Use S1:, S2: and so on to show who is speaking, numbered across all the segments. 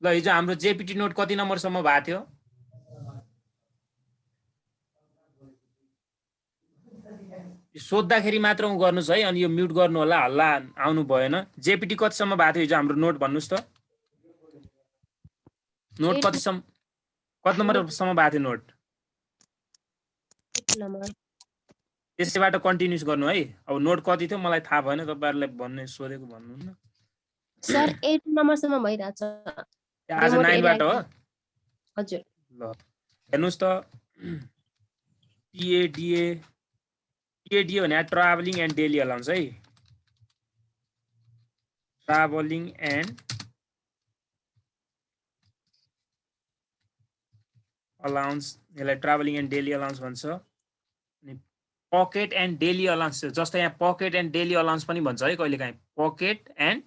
S1: ल हिजो हाम्रो जेपीटी नोट कति नम्बरसम्म भएको थियो? सोद्धाखेरि मात्र गर्नुस् है, अनि यो म्युट गर्नु होला, हल्ला आउनु भएन। जेपीटी कतिसम्म भएको थियो हिजो हाम्रो नोट भन्नुस् त? नोट कति नम्बरसम्म भएको थियो नोट? त्यसैबाट कन्टिन्युस गर्नु है। अब नोट कति थियो मलाई थाहा भएन, तपाईहरुलाई भन्ने सोधेको भन्नु न।
S2: सर 8 नम्बरसम्म भइराछ।
S1: आज 9 बाट हो?
S2: हजुर।
S1: ल हेर्नुस् त, टीएडीए भने ट्राभलिङ एन्ड डेली अलाउन्स है। ट्राभलिङ एन्ड अलाउन्स, यसलाई ट्राभलिङ एन्ड डेली अलाउन्स भन्छ। अनि पकेट एन्ड डेली अलाउन्स, जस्तै यहाँ पकेट एन्ड डेली अलाउन्स पनि भन्छ है कहिलेकाहीँ। पकेट एन्ड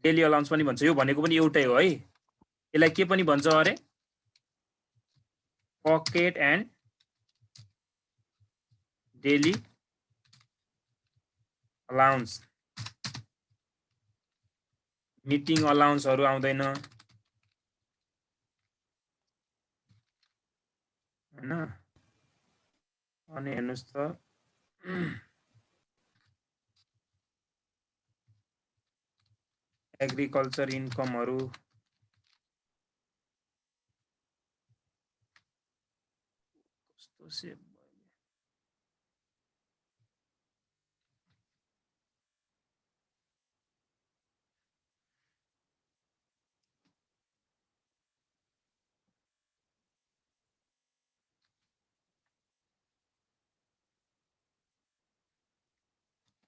S1: डेली अलाउन्स पनि भन्छ, यो भनेको पनि एउटै हो है। यसलाई के पनि भन्छ अरे? Pocket and daily allowance. Meeting अलाउन्सहरू आउँदैन हैन। अनि हेर्नुस् त, एग्रिकल्चर इन्कमहरू, कस्तो सेभ भयो।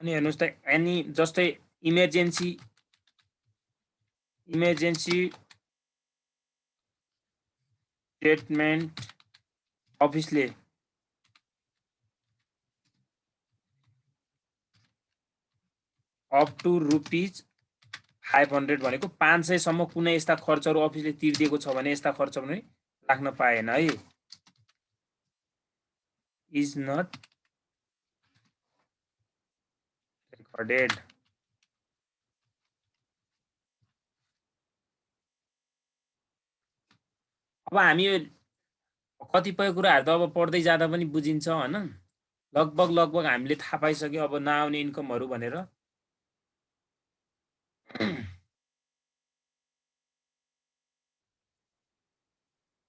S1: अनि हेर्नुस् त, एनी जस्तै इमर्जेन्सी स्टेटमेन्ट अफिसले अप टु ₹500 भनेको 500 सम्म कुनै यस्ता खर्चहरू अफिसले तिर्दिएको छ भने यस्ता खर्च पनि राख्न पाएन है। Is not recorded. अब हामी कतिपय कुराहरू त अब पढ्दै जाँदा पनि बुझिन्छ हैन। लगभग हामीले थाहा पाइसक्यो अब नआउने इन्कमहरू भनेर।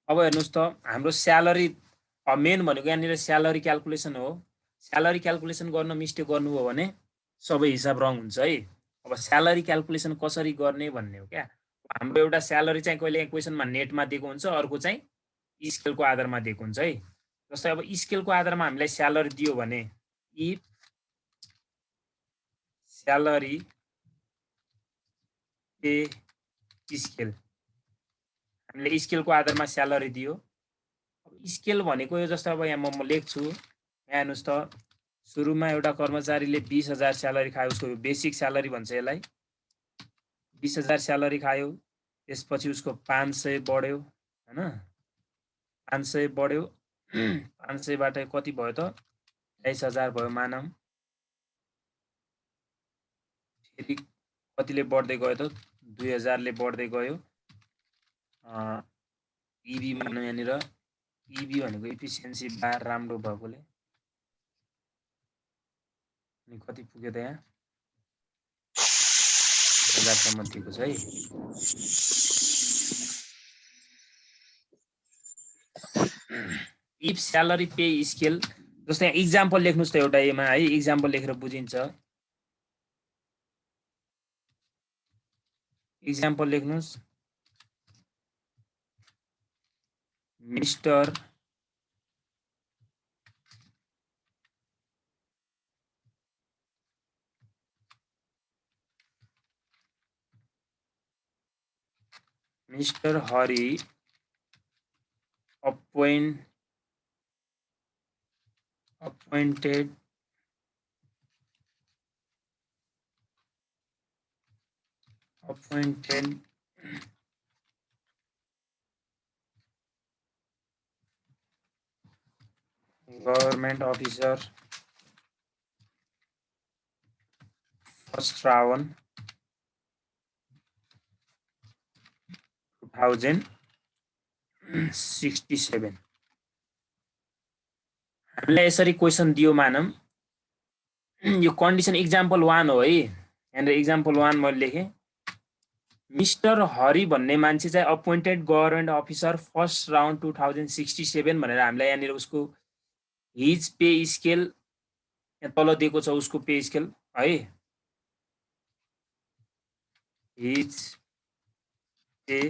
S1: अब हेर्नुस् त, हाम्रो स्यालेरी मेन भनेको यहाँनिर स्यालेरी क्याल्कुलेसन हो। स्यालेरी क्याल्कुलेसन गर्न मिस्टेक गर्नुभयो भने सबै हिसाब रङ हुन्छ है। अब स्यालेरी क्याल्कुलेसन कसरी गर्ने भन्ने हो क्या। हाम्रो एउटा स्यालेरी चाहिँ कहिले क्वेसनमा नेटमा दिएको हुन्छ, अर्को चाहिँ स्केलको आधारमा दिएको हुन्छ है। जस्तै अब स्केलको आधारमा हामीलाई स्यालेरी दियो भने इफ स्यालेरी पे स्केल, हामीले स्केलको आधारमा स्यालेरी दियो। स्केल भनेको यो जस्तो अब यहाँ म लेख्छु, यहाँ हेर्नुस् त, सुरुमा एउटा कर्मचारीले 20,000 स्यालेरी खायो, उसको बेसिक स्यालेरी भन्छ यसलाई। 20,000 स्यालेरी खायो, त्यसपछि उसको 500 बढ्यो हैन। 500 बढ्यो, 500 बाट कति भयो त 23,000 भयो मानौँ। फेरि कतिले बढ्दै गयो त 2,000 ले बढ्दै गयो। इबी भनौँ यहाँनिर, इबी भनेको इफिसियन्सी बार राम्रो भएकोले। अनि कति पुग्यो त यहाँ 1000 सम्म दिएको छ है। इफ स्यालेरी पे स्केल, जस्तै यहाँ इक्जाम्पल लेख्नुस् त एउटा एमा है, इक्जाम्पल लेखेर बुझिन्छ। इक्जाम्पल लेख्नुस्, mister Hari appointed government officer first Shravan 2067 हामीलाई यसरी क्वेसन दियो मानम यो कन्डिसन एक्जाम्पल 1 हो है यहाँनिर एक्जाम्पल 1 मैले लेखेँ मिस्टर हरि भन्ने मान्छे चाहिँ appointed government officer first round 2067 भनेर हामीलाई यहाँनिर उसको हिज पे स्केल यहाँ तल दिएको छ उसको पे स्केल है हिज पे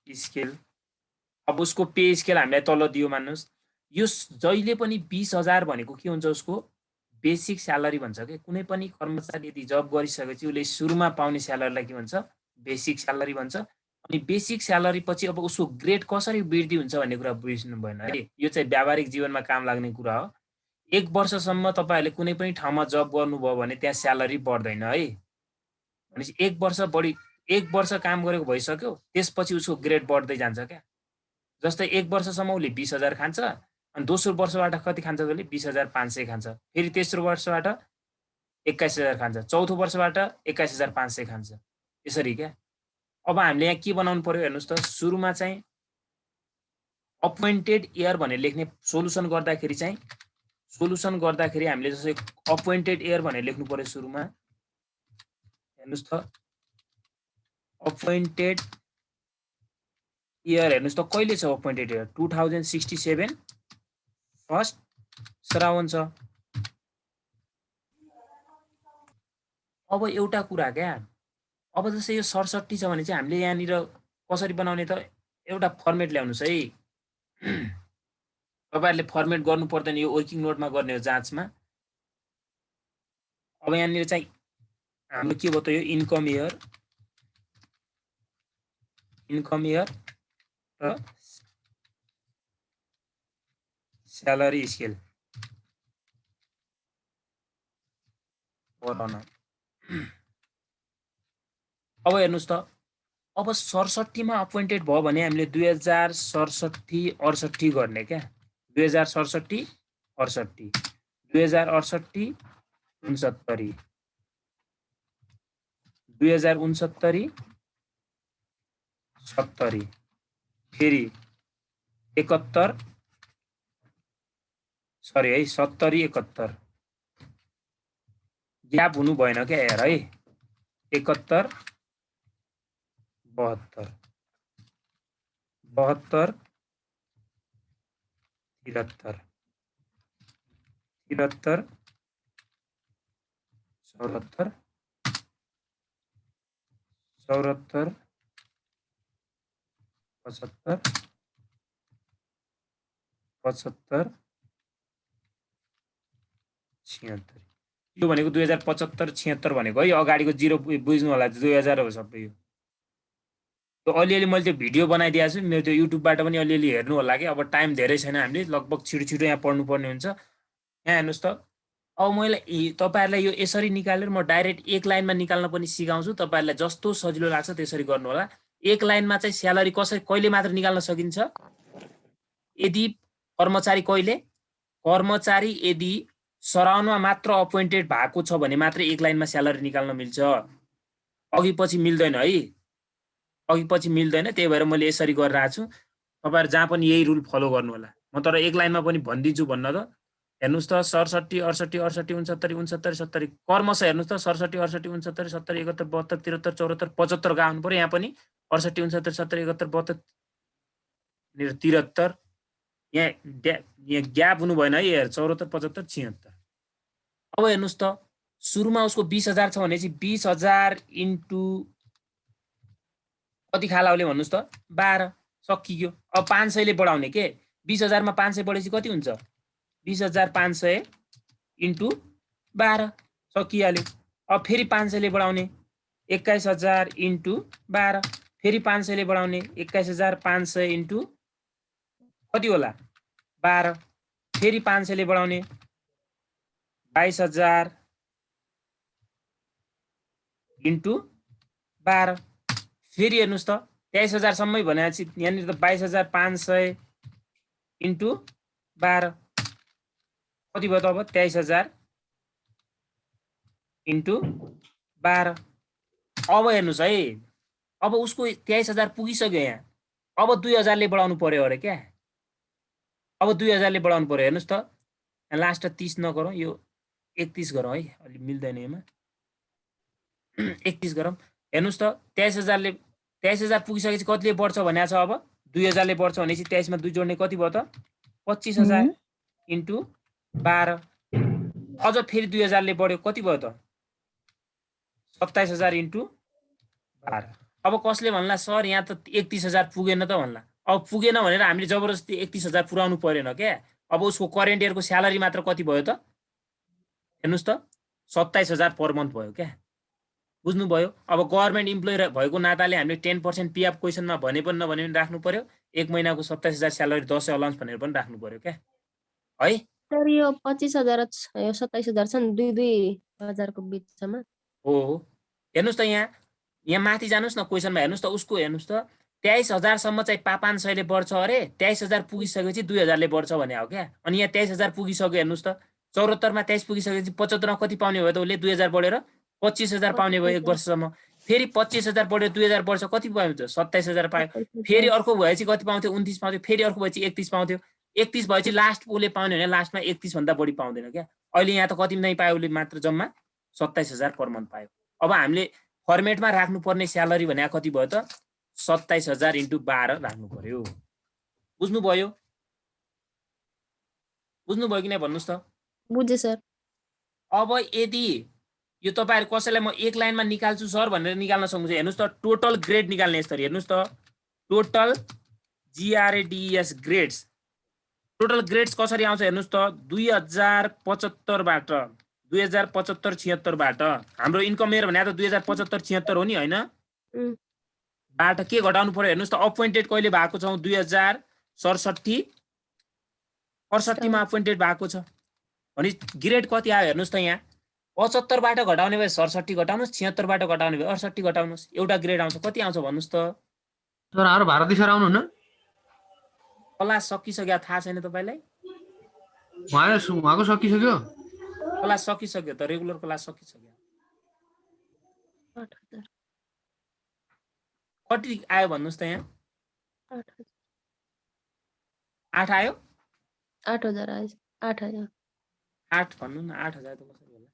S1: स्केल अब उसको पे स्केल हामीलाई तल दियो मान्नुहोस् यो जहिले पनि 20,000 भनेको के हुन्छ उसको बेसिक स्यालेरी भन्छ के कुनै पनि कर्मचारी यदि जब गरिसकेपछि उसले सुरुमा पाउने स्यालेरीलाई के भन्छ बेसिक स्यालेरी भन्छ अनि बेसिक स्यालेरी पछि अब उसको ग्रेड कसरी वृद्धि हुन्छ भन्ने कुरा बुझ्नु भएन है यो चाहिँ व्यावहारिक जीवनमा काम लाग्ने कुरा हो 1 वर्षसम्म तपाईहरुले कुनै पनि ठाउँमा जब गर्नुभयो भने त्यहाँ स्यालेरी बढ्दैन है भनेपछि 1 वर्ष काम गरेको भइसक्यो त्यसपछि उसको ग्रेड बढ्दै जान्छ क्या जस्तै 1 वर्षसम्म उसले 20,000 खान्छ अनि दोस्रो वर्षबाट कति खान्छ उसले 20,500 खान्छ फेरि तेस्रो वर्षबाट 21,000 खान्छ चौथो वर्षबाट 21,500 खान्छ यसरी क्या अब हामीले यहाँ के बनाउनु पर्यो हेर्नुस् त सुरुमा चाहिँ अपोइन्टेड इयर भनेर लेख्ने सोलुसन गर्दाखेरि हामीले जस्तै अपोइन्टेड इयर भनेर लेख्नु पर्यो सुरुमा हेर्नुस् त अपोइन्टेड इयर हेर्नुस् त कहिले छ अपोइन्टेड इयर 2067 फर्स्ट श्रावण छ अब एउटा कुरा क्या अब जस्तै यो 67 छ भने चाहिँ हामीले यहाँनिर कसरी बनाउने त एउटा फर्मेट ल्याउनुस् है तपाईहरुले फर्मेट गर्नु पर्दैन यो वर्किङ नोटमा गर्ने हो जाँचमा अब यहाँनिर चाहिँ हाम्रो के भयो त यो इन्कम इयर र स्यालेरी स्केल बनाउन अब हेर्नुस् त अब 67 मा अपोइन्टेड भयो भने हामीले 2067-68 गर्ने क्या 2067-68 2068-69 2069-70 फेरि 71 सरी है 70-71 ग्याप हुनु भएन क्या हेर है 71 72 73 74 74 75 76 यो भनेको 2075-76 भनेको है अगाडिको 0 बुझ्नु होला 2000 हो सबै यो त्यो अलिअलि मैले त्यो भिडियो बनाइदिएको छु मेरो त्यो युट्युबबाट पनि अलिअलि हेर्नु होला कि अब टाइम धेरै छैन हामीले लगभग छिटो यहाँ पढ्नु पर्ने हुन्छ यहाँ हेर्नुस् त अब मैले तपाईहरुलाई यो यसरी निकालेर म डाइरेक्ट एक लाइनमा निकाल्न पनि सिकाउँछु तपाईहरुलाई जस्तो सजिलो लाग्छ त्यसरी गर्नु होला एक लाइनमा चाहिँ स्यालेरी कसरी कहिले मात्र निकाल्न सकिन्छ यदि कर्मचारी यदि सराउनमा मात्र अपोइन्टेड भएको छ भने मात्र एक लाइनमा स्यालेरी निकाल्न मिल्छ अघि पछि मिल्दैन है त्यही भएर मैले यसरी गरिरहेको छु तपाईहरु जहाँ पनि यही रुल फलो गर्नु होला म तर एक लाइनमा पनि भनिदिन्छु भन्न त हेर्नुस् त 67 68 68 69 69 70 कर्मश हेर्नुस् त 67 68 69 70 71 72 73 74 75 गा आउनु पर्यो यहाँ पनि 68 69 70 71 72 73 यहाँ ग्याप हुनु भएन है हेर 74 75 76 अब हेर्नुस् त सुरुमा उसको 20,000 छ भने चाहिँ 20,000 इन्टु कति खालाउले भन्नुस् त 12 सकियो अब 500 ले बढाउने के 20,000 मा 500 बढेपछि कति हुन्छ 20,500 इन्टु 12 सकिहाल्यो अब फेरि 500 ले बढाउने 21,000 इन्टु 12 फेरि 500 ले बढाउने 21,500 इन्टु कति होला 12 फेरि 500 ले बढाउने 22,000 इन्टु 12 फेरि हेर्नुस् त 23,000 सम्मै भनेपछि यहाँनिर त 22,500 इन्टु 12 कति भयो त अब 23,000 इन्टु 12 अब हेर्नुस् है अब उसको 23,000 पुगिसक्यो यहाँ, अब 2,000 बढाउनु पर्यो अरे क्या, अब 2,000 बढाउनु पर्यो। हेर्नुहोस् त लास्ट 30 नगरौँ, यो 31 गरौँ है, अलि मिल्दैन यसमा 31 गरौँ। हेर्नुहोस् त 23,000 पुगिसकेपछि कतिले बढ्छ भनेको छ, अब 2,000 बढ्छ भनेपछि 23 मा 2 जोड्ने कति भयो त 25,000 इन्टु 12, अझ फेरि 2,000 बढ्यो कति भयो त 27,000 इन्टु 12। अब कसले भन्ला सर यहाँ त 31,000 पुगेन त भन्ला। अब पुगेन भनेर हामीले जबरजस्ती 31,000 पुराउनु परेन क्या। अब उसको करेन्ट इयरको स्यालेरी मात्र कति भयो त हेर्नुहोस् त 27,000 पर मन्थ भयो क्या। बुझ्नुभयो। अब गभर्मेन्ट इम्प्लोयर भएको नाताले हामीले 10% पिएफ क्वेसनमा भने पनि नभने पनि राख्नु पर्यो। एक महिनाको 27,000 स्यालेरी 10 अलाउन्स भनेर पनि राख्नु पर्यो क्या है।
S2: सर यो 25,000 यो 27,000 छ नि 2,000 को बिचमा
S1: हो हेर्नुहोस् त यहाँ माथि जानुहोस् न क्वेसनमा हेर्नुहोस् त उसको हेर्नुहोस् त 23,000 सम्म चाहिँ 500ले बढ्छ अरे, 23,000 पुगिसकेपछि 2,000ले बढ्छ भने हो क्या। अनि यहाँ 23,000 पुगिसक्यो हेर्नुहोस् त 74 मा 23 पुगिसकेपछि 75 मा कति पाउने भयो त उसले 2,000 बढेर 25,000 पाउने भयो एक वर्षसम्म। फेरि 25,000 बढेर 2,000 बढ्छ कति पायो त 27,000 पायो। फेरि अर्को भएपछि कति पाउँथ्यो 29 पाउँथ्यो, फेरि अर्को भएपछि 31 पाउँथ्यो। 31 भएपछि लास्ट उसले पाउने भने लास्टमा 31 भन्दा बढी पाउँदैन क्या। अहिले यहाँ त कति नै पायो उसले मात्र जम्मा 27,000 पर मन्थ पायो। अब हामीले फर्मेटमा राख्नुपर्ने स्यालेरी भने कति भयो त 27,000 इन्टु 12 राख्नु पर्यो। बुझ्नुभयो कि नै भन्नुहोस् त।
S2: बुझे सर।
S1: अब यदि यो तपाईहरु कसैलाई म एक लाइनमा निकाल्छु सर भनेर निकाल्न सक्नुहुन्छ। हेर्नुहोस् त टोटल ग्रेड निकाल्ने यसरी हेर्नुहोस् त total GRADES grades, total grades कसरी आउँछ हेर्नुहोस् त 2075 बाट 2075-76 बाट हाम्रो इन्कम इयर भने त 2075-76 हो नि हैन, बाट के घटाउनु पर्यो हेर्नुहोस् त अपोइन्टेड कहिले भएको छ 2067-68 मा अपोइन्टेड भएको छ अनि ग्रेड कति आयो हेर्नुहोस् त यहाँ 75 बाट घटाउने भए 67 घटाउनुस्, 76 बाट घटाउने भए 68 घटाउनुस्, एउटा ग्रेड आउँछ कति आउँछ भन्नुस् त।
S3: सर हाम्रो भारती सर आउनु हुन्न?
S1: क्लास सकिसक्यो थाहा छैन तपाईलाई?
S3: उहाँको सकिसक्यो?
S1: क्लास सकिसक्यो त रेगुलर क्लास सकिसक्यो।
S2: 8,000
S1: कति आयो भन्नुस् त यहाँ? 8 आयो?
S2: 8,000 आयो। 8,000
S1: 8 भन्नु न 8,000 त कसरी होला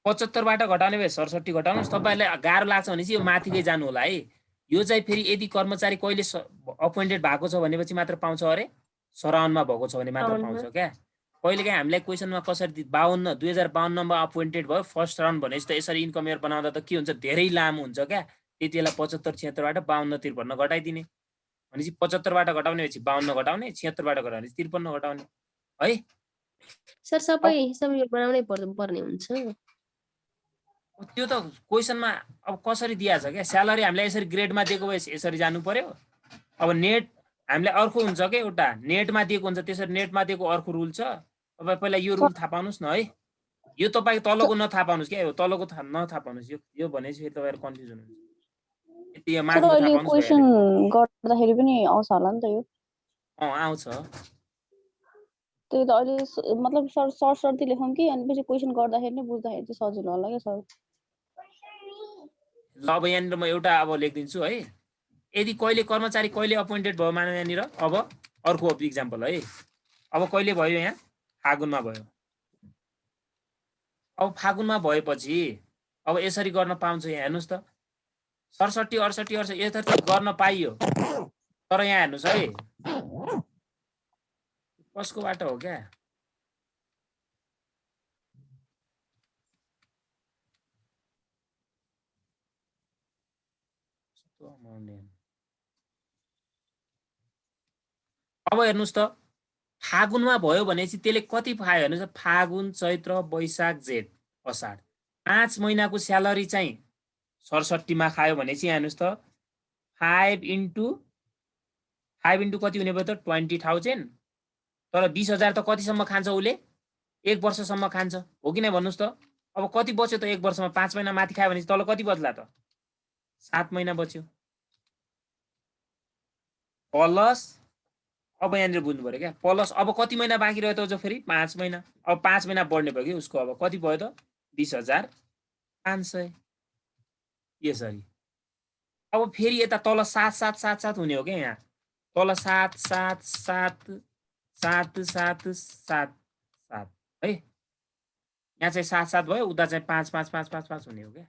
S1: 75 बाट घटाउने भए 67 घटाउनुस्। तपाईहरुलाई गाह्रो लाग्छ भने चाहिँ यो माथिकै जानु होला है। यो चाहिँ फेरि यदि कर्मचारी कहिले अपोइन्टेड भएको छ भनेपछि मात्र पाउँछ अरे, सराउन्डमा भएको छ भने मात्र पाउँछ क्या। कहिलेकाहीँ हामीलाई क्वेसनमा कसरी 52 2052 मा अपोइन्टेड भयो फर्स्ट राउन्ड भनेपछि त यसरी इन्कम इयर बनाउँदा त के हुन्छ धेरै लामो हुन्छ क्या। त्यतिबेला 75-76 बाट 52-53 घटाइदिने भनेपछि 75 बाट घटाउने भएपछि 52 घटाउने, 76 बाट घटाउने 53 घटाउने है।
S2: सर सबै हिसाब यो बनाउनै पर्ने हुन्छ।
S1: त्यो त क्वेसनमा अब कसरी दिएको छ क्या। स्यालेरी हामीलाई यसरी ग्रेडमा दिएको भए यसरी जानु पर्यो। अब नेट हामीलाई अर्को हुन्छ के एउटा नेटमा दिएको हुन्छ, त्यसरी नेटमा दिएको अर्को रुल छ। तपाईँ पहिला यो रुल थाहा पाउनुहोस् न है। यो तपाईँ तलको नथाहा पाउनुहोस् क्या, यो तलको नथाहा पाउनुहोस्। यो भनेपछि फेरि तपाईँहरू कन्फ्युजन हुन्छ। यति यो माथिको थाहा पाउनुहोस्
S4: क्वेसन गर्दाखेरि पनि आउँछ होला नि त यो?
S1: आउँछ।
S4: त्यही त अहिले मतलब सर्ती लेखौँ कि अनि पछि क्वेसन गर्दाखेरि नै बुझ्दाखेरि चाहिँ सजिलो होला क्या सर।
S1: ल अब यहाँनिर म एउटा अब लेखिदिन्छु है। यदि कहिले कर्मचारी कहिले अपोइन्टेड भयो मानौ यहाँनिर, अब अर्को इक्जाम्पल है। अब कहिले भयो यहाँ फागुनमा भयो। अब फागुनमा भएपछि अब यसरी गर्न पाउँछ यहाँ हेर्नुहोस् त 67-68 यसरी गर्न पाइयो। तर यहाँ हेर्नुहोस् है कसको बाटो हो क्या अब हेर्नुहोस् त फागुनमा भयो भनेपछि त्यसले कति पायो हेर्नुहोस् त फागुन चैत्र वैशाख जेठ असाढ 5 महिनाको स्यालेरी चाहिँ 67 मा खायो भनेपछि हेर्नुहोस् त 5 इन्टु कति हुने भयो त 20,000। तर 20,000 त कतिसम्म खान्छ उसले? 1 वर्षसम्म खान्छ हो कि नै भन्नुहोस् त। अब कति बच्यो त 1 वर्षमा 5 महिना माथि खायो भनेपछि तल कति बच्ला त 7 महिना बच्यो। प्लस अब यहाँनिर बुझ्नु पर्यो क्या प्लस अब कति महिना बाँकी रह्यो त जो फेरि 5 महिना। अब 5 महिना बढ्ने भयो कि उसको अब कति भयो त 20,500। यसरी। अब फेरि यता तल 7 7 7 7 हुने हो क्या यहाँ तल 7 7 7 7 7 7 7 है यहाँ चाहिँ 7 7 भयो उता चाहिँ 5 5 5 5 5 हुने हो क्या।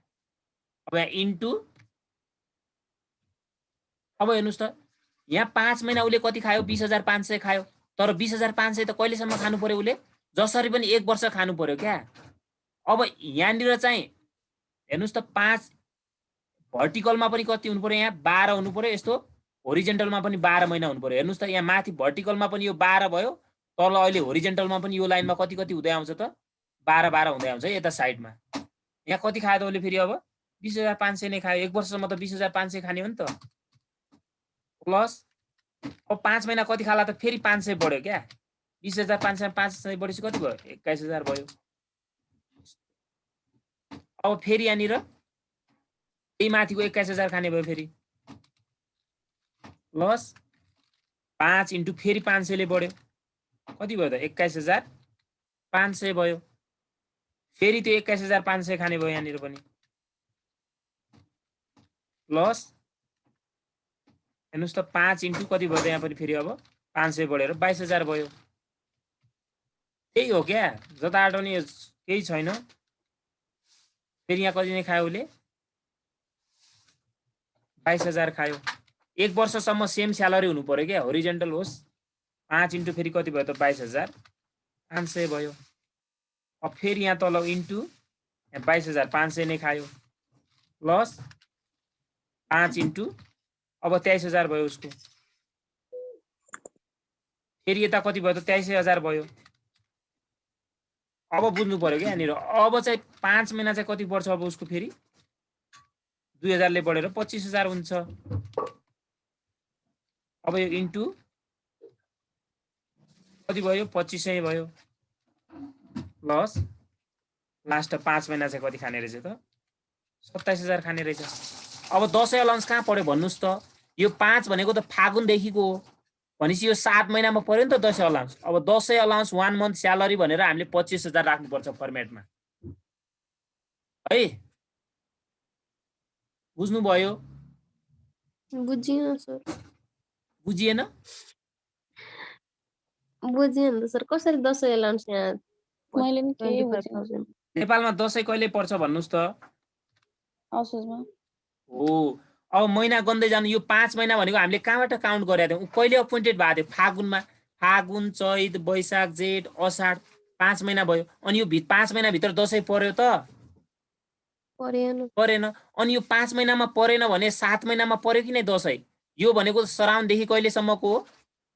S1: अब यहाँ इन्टु अब हेर्नुहोस् त यहाँ 5 महिना उसले कति खायो 20,500 खायो तर 20,500 त कहिलेसम्म खानु पर्यो उसले जसरी पनि 1 वर्ष खानु पर्यो क्या। अब यहाँनिर चाहिँ हेर्नुहोस् त 5 भर्टिकलमा पनि कति हुनु पर्यो यहाँ 12 हुनु पर्यो यस्तो होरिजेन्टलमा पनि 12 महिना हुनु पर्यो। हेर्नुहोस् त यहाँ माथि भर्टिकलमा पनि यो 12 भयो तल अहिले होरिजेन्टलमा पनि यो लाइनमा कति कति हुँदै आउँछ त 12 12 हुँदै आउँछ यता साइडमा। यहाँ कति खायो त उसले फेरि अब 20,500 नै खायो 1 वर्षसम्म त 20,500 खाने हो नि त प्लस अब 5 महिना कति खाला त फेरि 500 बढ्यो क्या 20,500 500 बढेपछि कति भयो 21,000 भयो। अब फेरि यहाँनिर त्यही माथिको 21,000 खाने भयो फेरि प्लस 5 इन्टु फेरि 500 ले बढ्यो कति भयो त 21,500 भयो फेरि त्यो 21,500 खाने भयो यहाँनिर पनि प्लस हेर्नुहोस् त 5 इन्टु कति भयो त यहाँ पनि फेरि अब 500 बढेर 22,000 भयो। त्यही हो क्या जताबाट पनि केही छैन। फेरि यहाँ कति नै खायो उसले 22,000 खायो 1 वर्षसम्म सेम स्यालेरी हुनु पर्यो क्या होरिजेन्टल होस् 5 इन्टु फेरि कति भयो त 22,500 भयो। अब फेरि यहाँ तल इन्टु 22,500 नै खायो प्लस 5 इन्टु अब 23,000 भयो उसको फेरि यता कति भयो त 23,000 भयो। अब बुझ्नु पर्यो क्या यहाँनिर अब चाहिँ 5 महिना चाहिँ कति पर्छ अब उसको फेरि 2,000 ले बढेर 25,000 हुन्छ। अब यो इन्टु कति भयो 25 भयो प्लस लास्ट 5 महिना चाहिँ कति खाने रहेछ त 27,000 खाने रहेछ। अब 10 अलाउन्स कहाँ पर्यो भन्नुहोस् त यो 5 भनेको त फागुनदेखिको हो भनेपछि यो 7 महिनामा पर्यो नि त 10 अलाउन्स। अब 10 अलाउन्स 1 मन्थ स्यालेरी भनेर हामीले 25,000 राख्नुपर्छ फर्मेटमा है बुझ्नुभयो
S2: बुझिन सर
S1: बुझिएन
S2: बुझिन सर कसरी 10 अलाउन्स यहाँ
S4: मैले नि के
S2: 25,000
S1: नेपालमा दसैँ कहिले पर्छ भन्नुहोस् त
S4: असोजमा
S1: हो। अब महिना गन्दै जानु यो 5 महिना भनेको हामीले कहाँबाट काउन्ट गरेका थियौँ कहिले अपोइन्टेड भएको थियो फागुनमा फागुन चैत वैशाख जेठ असाढ 5 महिना भयो अनि यो 5 महिनाभित्र दसैँ पर्यो त परेन अनि यो 5 महिनामा परेन भने 7 महिनामा पर्यो कि नै दसैँ यो भनेको श्रावणदेखि कहिलेसम्मको हो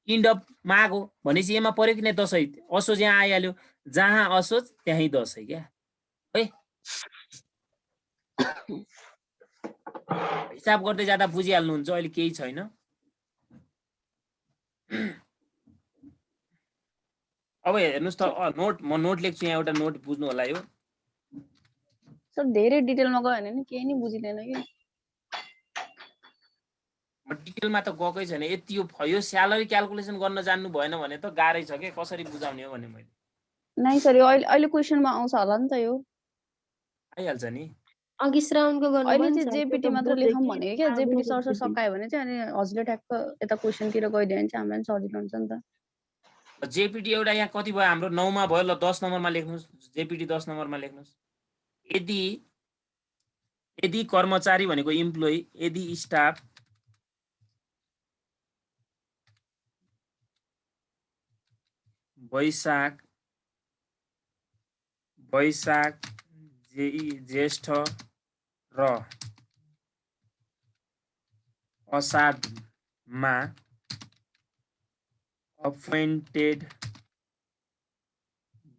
S1: इन्ड अफ माघ हो भनेपछि यसमा पर्यो कि नै दसैँ असोज यहाँ आइहाल्यो जहाँ असोज त्यहीँ दसैँ क्या है हिसाब गर्दै जाँदा बुझिहाल्नुहुन्छ अहिले केही छैन। अब हेर्नुहोस् त नोट म नोट लेख्छु यहाँ एउटा नोट बुझ्नु होला यो
S4: सर धेरै डिटेलमा गयो भने नि केही नि बुझिदैन कि
S1: डिटेलमा त गएकै छैन यति यो स्यालेरी क्याल्कुलेसन गर्न जान्नु भएन भने त गाह्रै छ के कसरी बुझाउने हो भने मैले
S4: नै सर यो अहिले क्वेसनमा आउँछ होला नि त यो
S1: आइहाल्छ नि
S2: अघि श्रावणको गर्नु
S4: अहिले चाहिँ जेपीटी मात्र लेखौँ भनेको क्या जेपीटी सर सकायो भने चाहिँ अनि हजुरले ठ्याक्क यता क्वेसनतिर गइदियो भने चाहिँ हामीलाई सजिलो हुन्छ नि त।
S1: जेपीटी एउटा यहाँ कति भयो हाम्रो 9 मा भयो ल 10 नम्बरमा लेख्नुहोस् जेपीटी 10 नम्बरमा लेख्नुहोस् यदि कर्मचारी भनेको इम्प्लोइ यदि स्टाफ वैशाख ज्येष्ठ र असाढमा अपोइन्टेड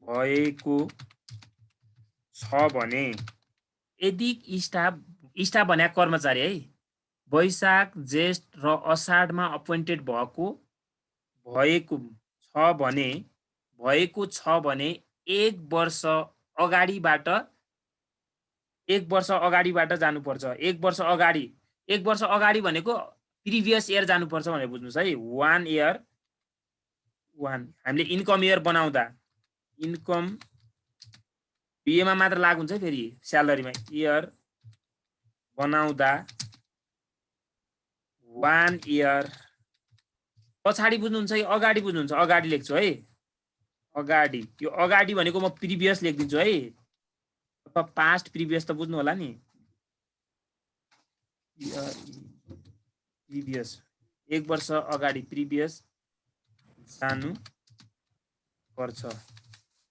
S1: भएको छ भने यदि स्टाफ भने कर्मचारी है वैशाख ज्येष्ठ र असाढमा अपोइन्टेड भएको छ भने 1 वर्ष अगाडिबाट जानुपर्छ। 1 वर्ष अगाडि भनेको प्रिभियस इयर जानुपर्छ भनेर बुझ्नुस् है 1 इयर हामीले इन्कम इयर बनाउँदा इन्कम बिएमा मात्र लागु हुन्छ फेरि स्यालेरीमा इयर बनाउँदा 1 इयर पछाडि बुझ्नुहुन्छ कि अगाडि बुझ्नुहुन्छ? अगाडि लेख्छु है, अगाडि। यो अगाडि भनेको म प्रिभियस लेखिदिन्छु है, अथवा पास्ट प्रिभियस त बुझ्नु होला नि। प्रिभियस 1 वर्ष अगाडि प्रिभियस जानु पर्छ।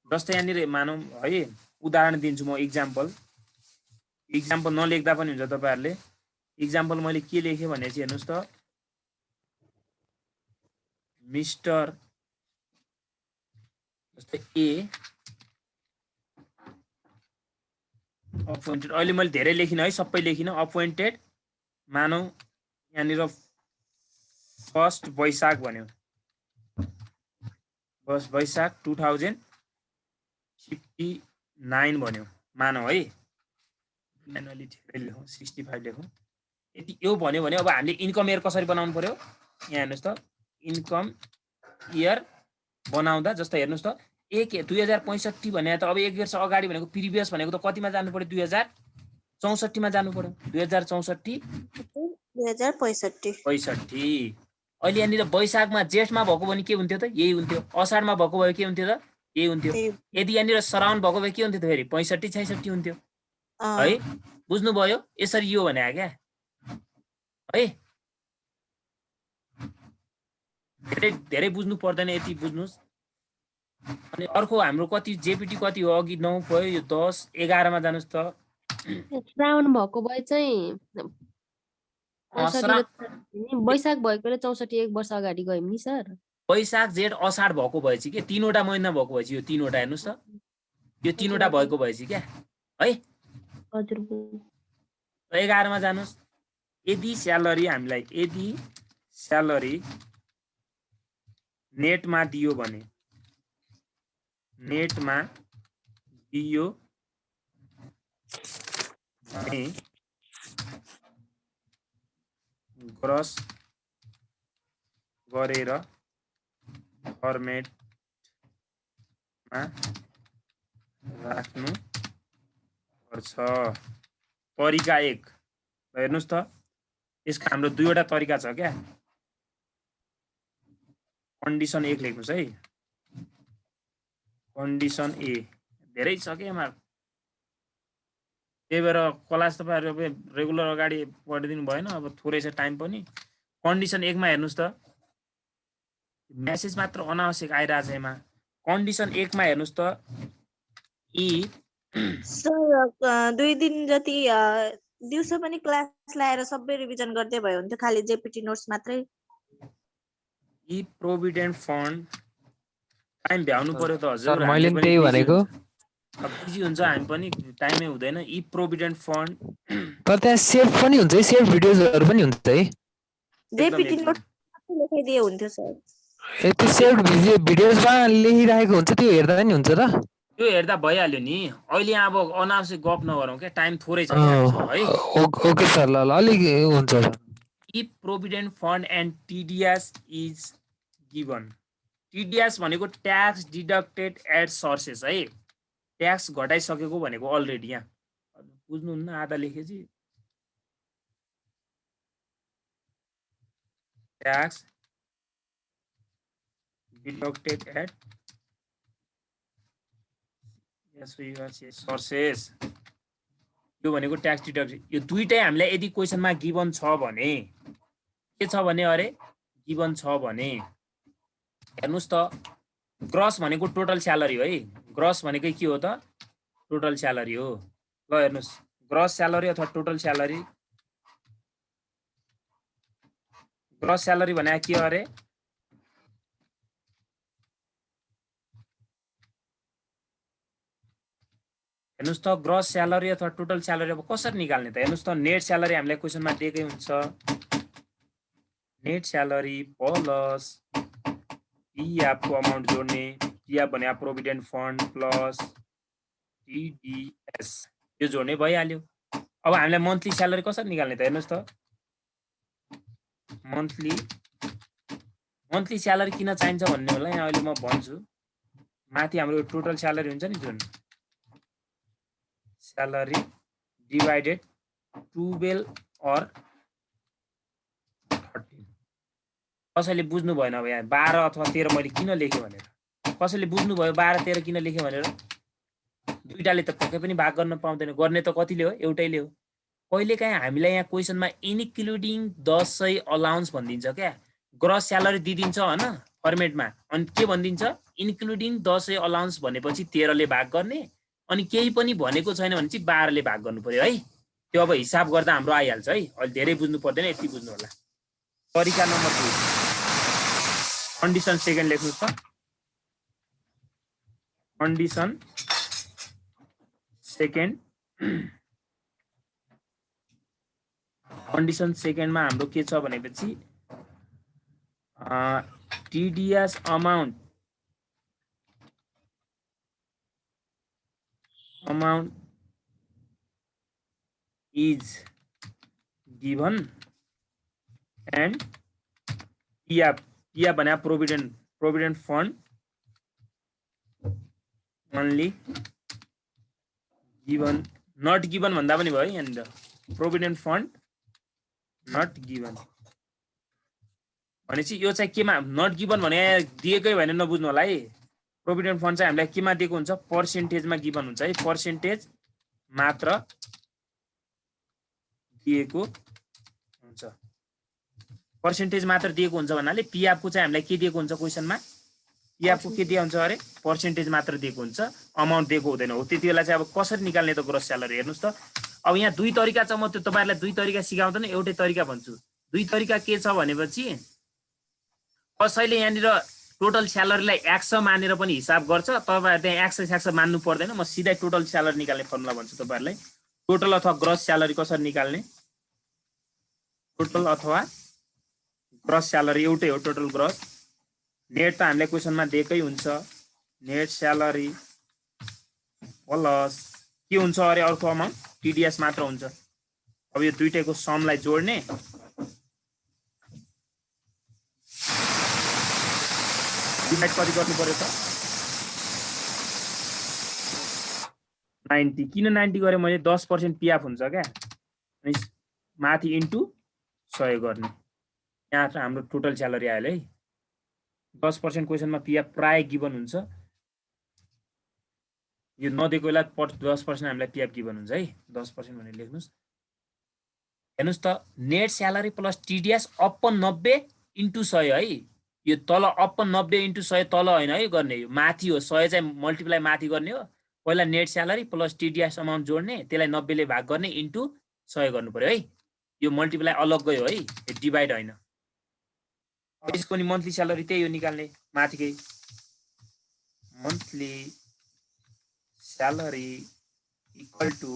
S1: जस्तै यहाँनिर मानौँ है, उदाहरण दिन्छु म, इक्जाम्पल नलेख्दा पनि हुन्छ तपाईहरुले। इक्जाम्पल मैले के लेखेँ भने चाहिँ हेर्नुस् त, मिस्टर जस्तै ए अपोइन्टेड, अहिले मैले धेरै लेखिनँ है, सबै लेखिनँ। अपोइन्टेड मानौँ यहाँनिर 1 वैशाख भन्यो, वैशाख 2059 भन्यो मानौँ है, म्यानुअली धेरै लेखौँ, 65 लेखौँ। यति यो भन्यो भने अब हामीले इन्कम इयर कसरी बनाउनु पर्यो? यहाँ हेर्नुस् त, इन्कम इयर बनाउँदा जस्तै हेर्नुस् त, 2065 भने त अब 1 वर्ष अगाडि भनेको प्रिभियस भनेको त कतिमा जानु पर्यो? 2064 मा जानु पर्यो। 2064 65। अहिले यहाँनिर वैशाखमा जेठमा भएको भने के हुन्थ्यो त? यही हुन्थ्यो। असारमा भएको भए के हुन्थ्यो त? यही हुन्थ्यो। यदि यहाँनिर श्रावण भएको भए के हुन्थ्यो त फेरि? 65 66 हुन्थ्यो है। बुझ्नुभयो? यसरी यो भने क्या है, धेरै धेरै बुझ्नु पर्दैन, यति बुझ्नुस्। अनि अर्को हाम्रो कति जेपीटी कति हो? अघि 9 भयो, यो 10 11 मा जानुस् त।
S2: श्रावण भएको भए चाहिँ 64 वैशाख भएकोले 64 1 वर्ष अगाडि गयौँ नि सर।
S1: वैशाख जेठ असाढ भएको भएछ कि 3वटा महिना भएको भएछ, यो 3वटा हेर्नुस् त, यो 3वटा भएको भएछ क्या है।
S2: हजुर
S1: 11 मा जानुस्। यदि स्यालेरी हामीलाई, यदि स्यालेरी नेटमा दियो भने, नेटमा दियो भने ग्रस गरेर फर्मेटमा राख्नु पर्छ। तरिका 1 हेर्नुस् त, यसको हाम्रो 2वटा तरिका छ क्या। कन्डिसन 1 लेख्नुस् है, कन्डिसन ए। धेरै छ के यसमा, त्यही भएर क्लास तपाईहरु रेगुलर अगाडि पढिदिनु भएन, अब थोरै छ टाइम पनि। कन्डिसन 1 मा हेर्नुस् त, मेसेज मात्र अनावश्यक आइरहेछ यसमा। कन्डिसन 1 मा हेर्नुस् त,
S5: सर 2 दिन जति दिउँसो पनि क्लास लाएर सबै रिभिजन गर्दै भयो हुन्थ्यो, खाली जेपीटी नोट्स मात्रै।
S1: ई प्रोभिडेन्ट फन्ड टाइम भ्याउनु पर्यो त हजुर।
S3: सर मैले पनि त्यही भनेको।
S1: अब बिजी हुन्छ, हामी पनि टाइमै हुँदैन। ई प्रोभिडेन्ट फन्ड
S3: तर त्यहाँ सेभ पनि हुन्छ है, सेभ भिडियोजहरु पनि हुन्छ है।
S5: जेपीटी नोट्स लेखाइदिए हुन्थ्यो सर।
S3: ए त्यो सेभ भिडियोजमा लेखिरहेको हुन्छ, त्यो हेर्दा पनि हुन्छ त?
S1: त्यो हेर्दा भइहाल्यो नि। अहिले अब अनावश्यक गफ नगरौँ क्या, टाइम थोरै छ है।
S3: ओके सर, ल अलिक हुन्छ sir.
S1: If provident fund and TDS is given. TDS भनेको ट्याक्स डिडक्टेड एट सोर्सेस है, ट्याक्स घटाइसकेको भनेको अलरेडी। यहाँ बुझ्नुहुन्न, आधा लेखेपछि ट्याक्स डिडक्टेड एट सोर्सेस, यो भनेको ट्याक्स डिडक्टेड। यो दुईटै हामीलाई यदि क्वेसनमा गिभन छ भने, के छ भने, अरे गिभन छ भने हेर्नुस् त, ग्रस भनेको टोटल स्यालेरी हो है। ग्रस भनेकै के हो त? टोटल स्यालेरी हो। ल हेर्नुस्, ग्रस स्यालेरी अथवा टोटल स्यालेरी। ग्रस स्यालेरी भने के हो अरे? हेर्नुस् त, ग्रस स्यालेरी अथवा टोटल स्यालेरी अब कसरी निकाल्ने त? हेर्नुस् त, नेट स्यालेरी हामीलाई क्वेसनमा दिएकै हुन्छ। नेट स्यालेरी प्लस पीएफको अमाउन्ट जोड्ने, पीएफ भने प्रोभिडेन्ट फन्ड प्लस टीडीएस, यो जोड्ने भइहाल्यो। अब हामीलाई मन्थली स्यालेरी कसरी निकाल्ने त? हेर्नुस् त, मन्थली स्यालेरी किन चाहिन्छ भन्ने होला, यहाँ अहिले म भन्छु। माथि हाम्रो टोटल स्यालेरी हुन्छ नि, जुन स्यालेरी डिभाइडेड 12 or 13 कसैले बुझ्नु भएन अब यहाँ 12 अथवा 13 मैले किन लेखेँ भनेर कसैले बुझ्नु भयो 12 13 किन लेखेँ भनेर दुईटाले त पक्कै पनि भाग गर्न पाउँदैन गर्ने त कतिले हो एउटैले हो कहिलेकाहीँ हामीलाई यहाँ क्वेसनमा इन्क्लुडिङ दसैँ अलाउन्स भनिदिन्छ क्या ग्रस स्यालेरी दिइदिन्छ होइन फर्मेटमा अनि के भनिदिन्छ इन्क्लुडिङ दसैँ अलाउन्स भनेपछि 13 ले भाग गर्ने अनि केही पनि भनेको छैन भने चाहिँ 12 ले भाग गर्नु पर्यो है त्यो अब हिसाब गर्दा हाम्रो आइहाल्छ है अहिले धेरै बुझ्नु पर्दैन यति बुझ्नु होला तरिका नम्बर 2 कन्डिसन सेकेन्ड लेख्नुस् त कन्डिसन सेकेन्ड कन्डिसन सेकेन्डमा हाम्रो के छ भनेपछि TDS amount is given and PF भने provident fund only given not given भन्दा पनि भयो यहाँनिर provident fund not given भनेपछि यो चाहिँ केमा नट गिभन भने दिएकै भने नबुझ्नु होला है प्रोभिडेन्ट फन्ड चाहिँ हामीलाई केमा दिएको हुन्छ पर्सेन्टेजमा गिभन हुन्छ है पर्सेन्टेज मात्र दिएको हुन्छ पर्सेन्टेज मात्र दिएको हुन्छ भन्नाले पीएफ को चाहिँ हामीलाई के दिएको हुन्छ क्वेसनमा पीएफ को के दिएको हुन्छ अरे पर्सेन्टेज मात्र दिएको हुन्छ अमाउन्ट दिएको हुँदैन हो त्यति बेला चाहिँ अब कसरी निकाल्ने त ग्रोस स्यालेरी हेर्नुस् त अब यहाँ दुई तरिका छ म त्यो तपाईहरुलाई दुई तरिका सिकाउँदैन एउटै तरिका भन्छु दुई तरिका के छ भनेपछि कसैले यहाँनिर टोटल स्यालेरीलाई एक्स मानेर पनि हिसाब गर्छ तपाईहरु त्यहाँ एक्स मान्नु पर्दैन म सिधै टोटल स्यालेरी निकाल्ने फर्मुला भन्छु तपाईहरुलाई टोटल अथवा ग्रस स्यालेरी कसरी निकाल्ने टोटल अथवा ग्रस स्यालेरी एउटै हो टोटल ग्रस नेट त हामीले क्वेशनमा दिएकै हुन्छ नेट स्यालेरी प्लस के हुन्छ अरे अर्को अमाउन्ट टीडीएस मात्र हुन्छ अब यो दुईटैको समलाई जोड्ने डिभाइड कति गर्नु पर्यो त 90 किन 90 गरे मैले 10% पीएफ हुन्छ क्या अनि माथि इन्टु 100 गर्ने यहाँ हाम्रो टोटल स्यालेरी आयो है 10% क्वेशनमा पीएफ प्राय गिभन हुन्छ यो नदिएको बेला 10% हामीलाई पीएफ गिभन हुन्छ है 10% भनेर लेख्नुस् हेर्नुस् त net salary plus TDS upon 90 into 100 है यो तल अपन 90 इन्टु 100 तल हैन है गर्ने यो माथि हो 100 चाहिँ मल्टिप्लाई माथि गर्ने हो पहिला net salary plus TDS amount जोड्ने त्यसलाई 90 ले भाग गर्ने इन्टु 100 गर्नु पर्यो है यो मल्टिप्लाई अलग गयो है यो डिभाइड हैन यसको नि मन्थली स्यालेरी त्यही हो निकाल्ने माथिकै monthly salary equal to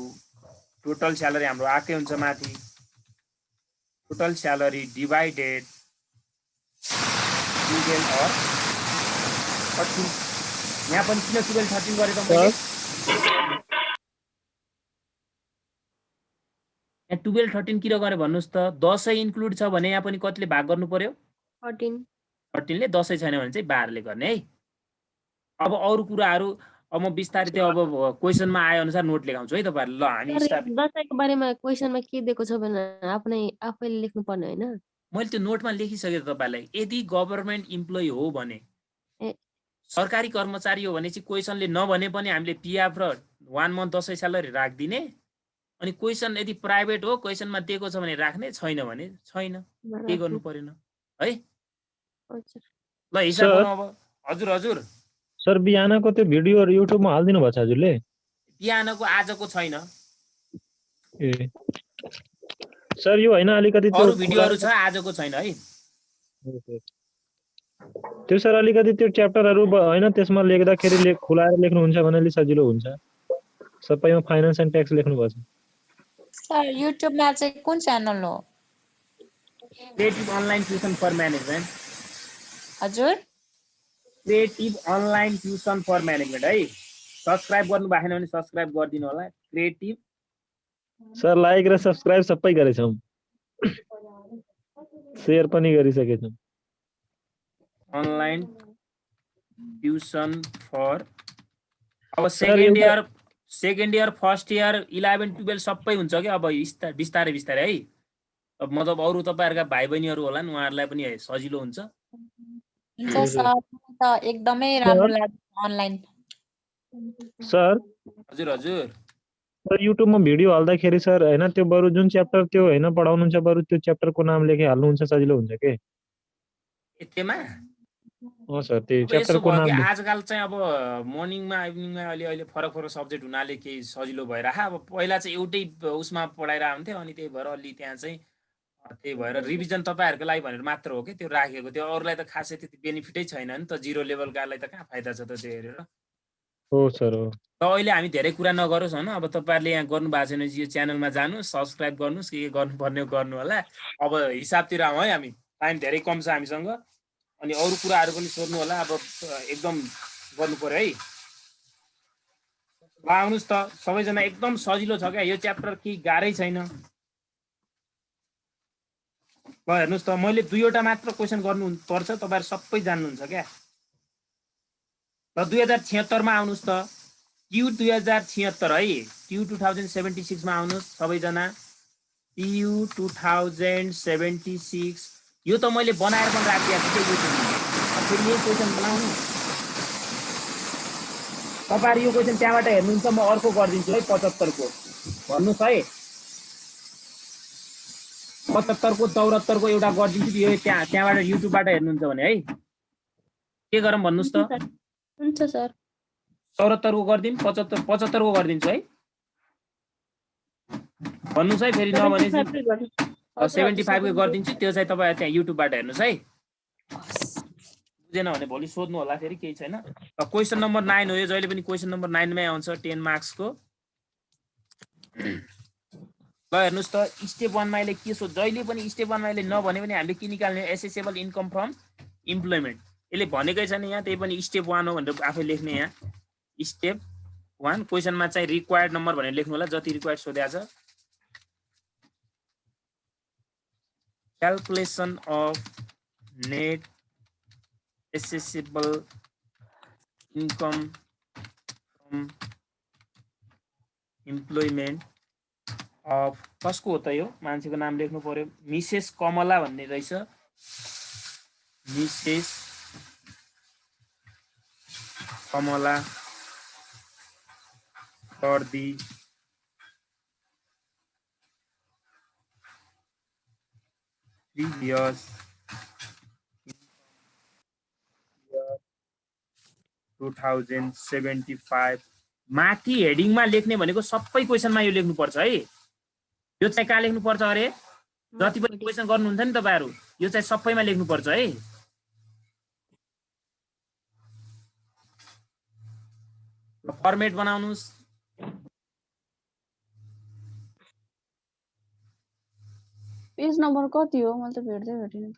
S1: total salary हाम्रो आकै हुन्छ माथि टोटल स्यालेरी डिवाइडेड 12 और 13 यहाँ पनि किन 12 13 गरे त मैले यहाँ 12 13 किन गरे भन्नुस् त 10 इन्क्लुड छ भने यहाँ पनि कतिले भाग गर्नु पर्यो 13 ले 10 छैन भने चाहिँ 12 ले गर्ने है अब अरु कुराहरु अब म बिस्तारै त्यो अब क्वेशनमा आए अनुसार नोट लेखाउँछु है तपाईहरु ल हामी
S2: दशैंको बारेमा क्वेशनमा के दिएको छ भने आफैले लेख्नु पर्ने हैन
S1: मैले त्यो नोटमा लेखिसके तपाईलाई यदि गभर्नमेन्ट इम्प्लोइ हो भने सरकारी कर्मचारी हो भने चाहिँ क्वेशनले नभने पनि हामीले पीएफ र 1 मन्थ दशैं स्यालेरी राख्दिने अनि क्वेशन यदि प्राइभेट हो क्वेशनमा दिएको छ भने राख्ने छैन भने छैन के गर्नु परेन है ल हिसाब गर्नु अब हजुर हजुर
S6: सर बिहानको त्यो भिडियो युट्युबमा हाल्दिनु भएको छ हजुरले
S1: बिहानको आजको छैन
S6: ए सर यो हैन अलिकति त्यो
S1: अरु भिडियोहरु छ आजको छैन है
S6: त्यो सर अलिकति त्यो च्याप्टरहरु हैन त्यसमा लेख्दाखेरि खुलाएर लेख्नुहुन्छ भने सजिलो हुन्छ सबैमा फाइनान्स एन्ड ट्याक्स लेख्नु भएको छ
S7: सर युट्युबमा चाहिँ कुन च्यानल हो
S1: creative online tuition for management
S7: हजुर
S1: creative online tuition for management है सब्स्क्राइब गर्नु भएन भने सब्स्क्राइब गरिदिनु होला क्रिएटिभ
S6: सर लाइक र सब्स्क्राइब सबै गरेछौं शेयर पनि गरिसकेछौं
S1: अनलाइन ट्युसन फर अब second year second year first year 11 12 सबै हुन्छ कि अब बिस्तारै बिस्तारै है। अब मतलब अरू तपाईँहरूका भाइ बहिनीहरू होला नि उहाँहरूलाई पनि सजिलो हुन्छ।
S7: हुन्छ सर, मलाई त एकदमै राम्रो लाग्यो अनलाइन।
S6: सर
S1: हजुर हजुर
S6: सर युट्युबमा भिडियो हाल्दाखेरि सर होइन त्यो बरु जुन च्याप्टर त्यो होइन पढाउनुहुन्छ बरु त्यो च्याप्टरको नाम लेखि हाल्नुहुन्छ सजिलो हुन्छ के?
S1: यतिमा
S6: सर त्यो
S1: अब यसो
S6: च्याप्टरको
S1: भयो कि
S6: नाम
S1: आजकल चाहिँ अब मर्निङमा इभिनिङमा अहिले फरक फरक सब्जेक्ट हुनाले केही सजिलो भइरह। अब पहिला चाहिँ एउटै उसमा पढाइरहेको हुन्थ्यो अनि त्यही भएर अलि त्यहाँ चाहिँ त्यही भएर रिभिजन तपाईँहरूको लागि भनेर मात्र हो कि त्यो राखेको। त्यो अरूलाई त खासै त्यति बेनिफिटै छैन नि त, जिरो लेभलकालाई त कहाँ फाइदा छ त त्यो हेरेर।
S6: हो सर हो।
S1: र अहिले हामी धेरै कुरा नगरोस् होइन। अब तपाईँहरूले यहाँ गर्नुभएको छैन यो च्यानलमा जानुहोस्, सब्सक्राइब गर्नुहोस्, के गर्नुपर्ने गर्नु होला। अब हिसाबतिर आउँ है, हामी टाइम धेरै कम छ हामीसँग। अनि अरू कुराहरू पनि सोध्नु होला। अब एकदम गर्नु पर्यो है। ल आउनुहोस् त सबैजना, एकदम सजिलो छ क्या यो च्याप्टर, केही गाह्रै छैन। ल हेर्नुहोस् त, मैले 2वटा मात्र क्वेसन गर्नुपर्छ, तपाईँहरू सबै जान्नुहुन्छ क्या। ल 2076 मा आउनुहोस् त, क्यु 2076 है, क्यु 2076 मा आउनुहोस् सबैजना। क्यु 2076 यो त मैले बनाएर पनि राखिदिएको छु युट्युबमा। फेरि यही क्वेसन बनाउनु तपाईँहरू। यो क्वेसन त्यहाँबाट हेर्नुहुन्छ, म अर्को गरिदिन्छु है 75 को। भन्नुहोस् है, 75 को 74 को एउटा गरिदिन्छु। यो त्यहाँबाट युट्युबबाट हेर्नुहुन्छ भने है के गरौँ भन्नुहोस् त।
S2: हुन्छ सर।
S1: 74 को गरिदिउँ, 75 को गरिदिन्छु है। भन्नुहोस् है फेरि, नभने 75 को गरिदिन्छु। त्यो चाहिँ तपाईँ त्यहाँ युट्युबबाट हेर्नुहोस् है। बुझेन भने भोलि सोध्नु होला, फेरि केही छैन। क्वेसन नम्बर 9 हो यो, जहिले पनि क्वेसन नम्बर 9 मै आउँछ 10 मार्क्सको। ल हेर्नुहोस् त, स्टेप 1 मा अहिले के सोध्छ, जहिले पनि स्टेप 1 मा अहिले नभने पनि हामीले के निकाल्ने, एसेसेबल इन्कम फ्रम इम्प्लोइमेन्ट। यसले भनेकै छैन यहाँ, त्यही पनि स्टेप 1 हो भनेर आफै लेख्ने। यहाँ स्टेप 1 क्वेसनमा चाहिँ रिक्वायर्ड नम्बर भनेर लेख्नु होला, जति रिक्वायर्ड सोधेको छ। Calculation of net accessible income from employment of, कसको हो त यो, मान्छेको नाम लेख्नु पर्यो। मिसेस कमला भन्ने रहेछ, Mrs Kamala for the previous 2075 माथि हेडिङमा लेख्ने भनेको सबै क्वेसनमा यो लेख्नुपर्छ है। यो चाहिँ कहाँ लेख्नुपर्छ अरे, जति पनि क्वेसन गर्नुहुन्छ नि तपाईँहरू, यो चाहिँ सबैमा लेख्नुपर्छ है। फर्मेट बनाउनुहोस्।
S4: पेज नम्बर कति हो, मैले त भेटिन त।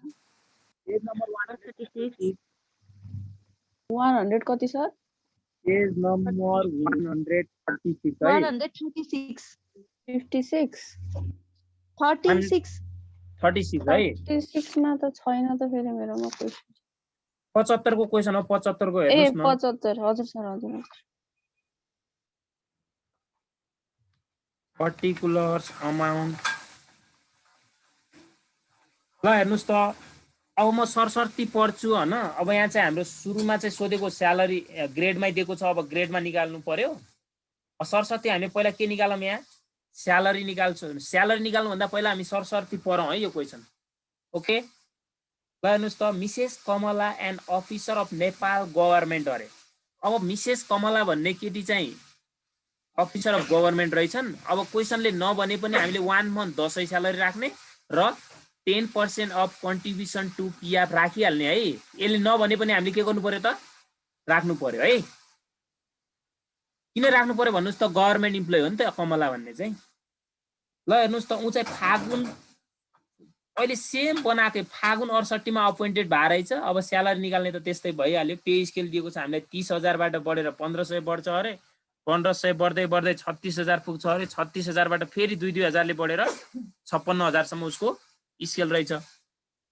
S1: पेज नम्बर 136,
S4: 100 कति सर?
S1: पेज नम्बर 136 है।
S5: 136
S4: 56
S5: 36
S1: 36 है।
S4: 36 मा त छैन त फेरि मेरोमा क्वेसन।
S1: 75 को क्वेसन हो, 75 को
S4: ए
S1: हेर्नुहोस् न।
S4: 75 हजुर सर, हजुर।
S1: Particulars amount. ल हेर्नुहोस् त, अब म सरसर्ती पढ्छु होइन। अब यहाँ चाहिँ हाम्रो सुरुमा चाहिँ सोधेको स्यालेरी ग्रेडमै दिएको छ, अब ग्रेडमा निकाल्नु पर्यो। सरसर्ती हामी पहिला के निकालौँ, यहाँ स्यालेरी निकाल्छु। स्यालेरी निकाल्नुभन्दा पहिला हामी सरसर्ती पढौँ है यो क्वेसन। ओके, ल हेर्नुहोस् त, Mrs Kamala and officer of Nepal government अरे। अब मिसेस कमला भन्ने केटी चाहिँ अफिसर अफ गभर्मेन्ट रहेछन्। अब क्वेसनले नभने पनि हामीले 1 मन्थ 10 स्यालेरी राख्ने र 10% अफ कन्ट्रिब्युसन टु पिएफ राखिहाल्ने है। यसले नभने पनि हामीले के गर्नु पर्यो त, राख्नु पर्यो है। किन राख्नु पर्यो भन्नुहोस् त, गभर्मेन्ट इम्प्लोइ हो नि त कमला भन्ने चाहिँ। ल हेर्नुहोस् त, ऊ चाहिँ फागुन, अहिले सेम बनाएको फागुन 68 मा अपोइन्टेड भए रहेछ। अब स्यालेरी निकाल्ने त त्यस्तै भइहाल्यो। पे स्केल दिएको छ हामीलाई 30,000 बाट बढेर 1500 बढ्छ अरे। 1500 बढ्दै बढ्दै 36,000 पुग्छ अरे। 36,000 बाट फेरि 2-2 ले बढेर 56,000 सम्म उसको स्केल रहेछ।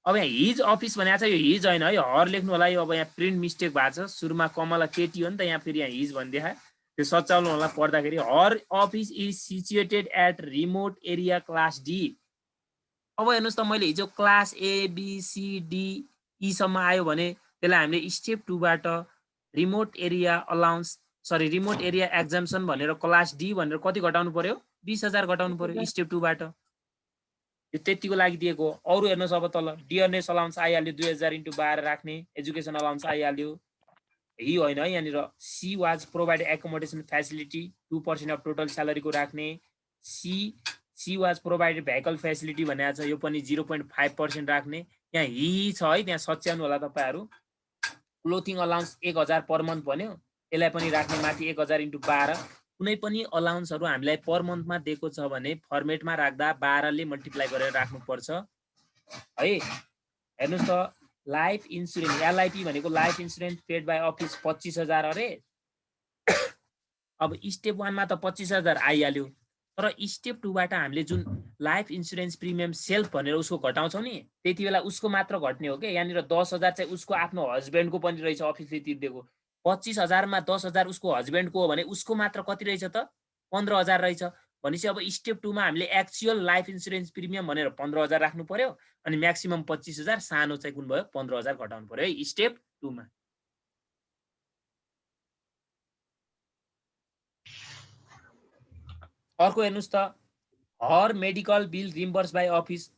S1: अब यहाँ हिज अफिस भनेको छ, यो हिज होइन है, हर लेख्नु होला। यो अब यहाँ प्रिन्ट मिस्टेक भएको छ, सुरुमा कमला केटी हो नि त, यहाँ फेरि यहाँ हिज भनिदिए। त्यो सच्याउनु होला पढ्दाखेरि। Her office is situated at remote area class D. अब हेर्नुहोस् त मैले हिजो class A B C D E सम्म आयो भने त्यसलाई हामीले स्टेप 2 बाट remote area allowance remote area exemption भनेर क्लास डी भनेर कति घटाउनु पर्यो 20,000 घटाउनु पर्यो स्टेप 2 बाट। यो त्यतिको लागि दिएको। अरु हेर्नुहोस् अब तल डियरनेस अलाउन्स आइहाल्यो 2000 × 12 राख्ने, एजुकेसन अलाउन्स आइहाल्यो। यही होइन है यहाँनिर she was provide accommodation facility 2% of total स्यालेरीको राख्ने। She was provided vehicle facility भनेको छ, यो पनि 0.5% राख्ने। यहाँ हि छ है, त्यहाँ सच्याउनु होला तपाईहरु। क्लोथिङ अलाउन्स 1000 पर मन्थ भन्यो, यसलाई पनि राख्ने माथि 1000 × 12। कुनै पनि अलाउन्सहरु हामीलाई पर मन्थमा दिएको छ भने फर्मेटमा राख्दा 12 ले मल्टिप्लाई गरेर राख्नु पर्छ है। हेर्नुस् त लाइफ इन्स्योरेन्स एलआईपी भनेको life insurance paid by office 25,000 अरे। अब स्टेप 1 मा त 25,000 आइहाल्यो, तर स्टेप 2 बाट हामीले जुन लाइफ इन्स्योरेन्स प्रिमियम सेल्फ भनेर उसको घटाउँछौ नि, त्यति बेला उसको मात्र घट्ने हो के। यहाँनिर 10,000 चाहिँ उसको आफ्नो हस्बेन्डको पनि रहेछ अफिसले तिर्दिएको। 25,000 मा 10,000 उसको हस्बेन्डको हो भने उसको मात्र कति रहेछ त 15,000 रहेछ। भनेपछि अब स्टेप 2 मा हामीले एक्चुअल लाइफ इन्स्योरेन्स प्रिमियम भनेर 15,000 राख्नु पर्यो अनि म्याक्सिमम 25,000, सानो चाहिँ कुन भयो 15,000 घटाउनु पर्यो है स्टेप 2 मा। अर्को हेर्नुस् त her medical bill reimburse by office.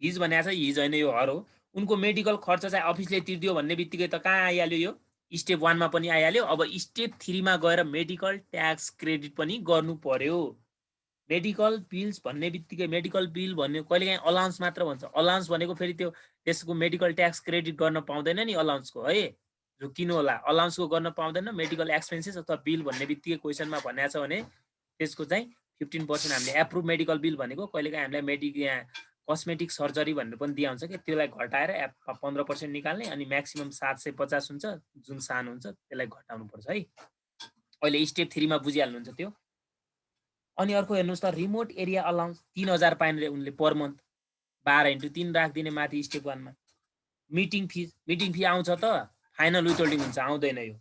S1: His भनेको छ, हिज होइन यो हर हो। उनको मेडिकल खर्च चाहिँ अफिसले तिर्दियो भन्ने बित्तिकै त कहाँ आइहाल्यो, यो स्टेप 1 मा पनि आइहाल्यो। अब स्टेप 3 मा गएर मेडिकल ट्याक्स क्रेडिट पनि गर्नु पर्यो। मेडिकल बिल्स भन्ने बित्तिकै मेडिकल बिल भन्ने कहिलेकाहीँ अलाउन्स मात्र भन्छ। अलाउन्स भनेको फेरि त्यो त्यसको मेडिकल ट्याक्स क्रेडिट गर्न पाउँदैन नि अलाउन्सको है, जो किन होला अलाउन्सको गर्न पाउँदैन। मेडिकल एक्सपेन्सेस अथवा बिल भन्ने बित्तिकै क्वेसनमा भनेको छ भने त्यसको चाहिँ 15% हामीले एप्रुभ मेडिकल बिल भनेको कहिलेकाहीँ हामीलाई यहाँ कस्मेटिक सर्जरी भनेर पनि दिया हुन्छ कि, त्यसलाई घटाएर 15% निकाल्ने अनि म्याक्सिमम 750 हुन्छ, जुन सानो हुन्छ त्यसलाई घटाउनु पर्छ है। अहिले स्टेप 3 मा बुझिहाल्नुहुन्छ त्यो। अनि अर्को हेर्नुस् त रिमोट एरिया अलाउन्स 3,000 पाइने उनले पर मन्थ, 12 × 3 राखिदिने माथि स्टेप 1 मा। मिटिङ फी आउँछ त, फाइनल विथहोल्डिङ हुन्छ, आउँदैन यो।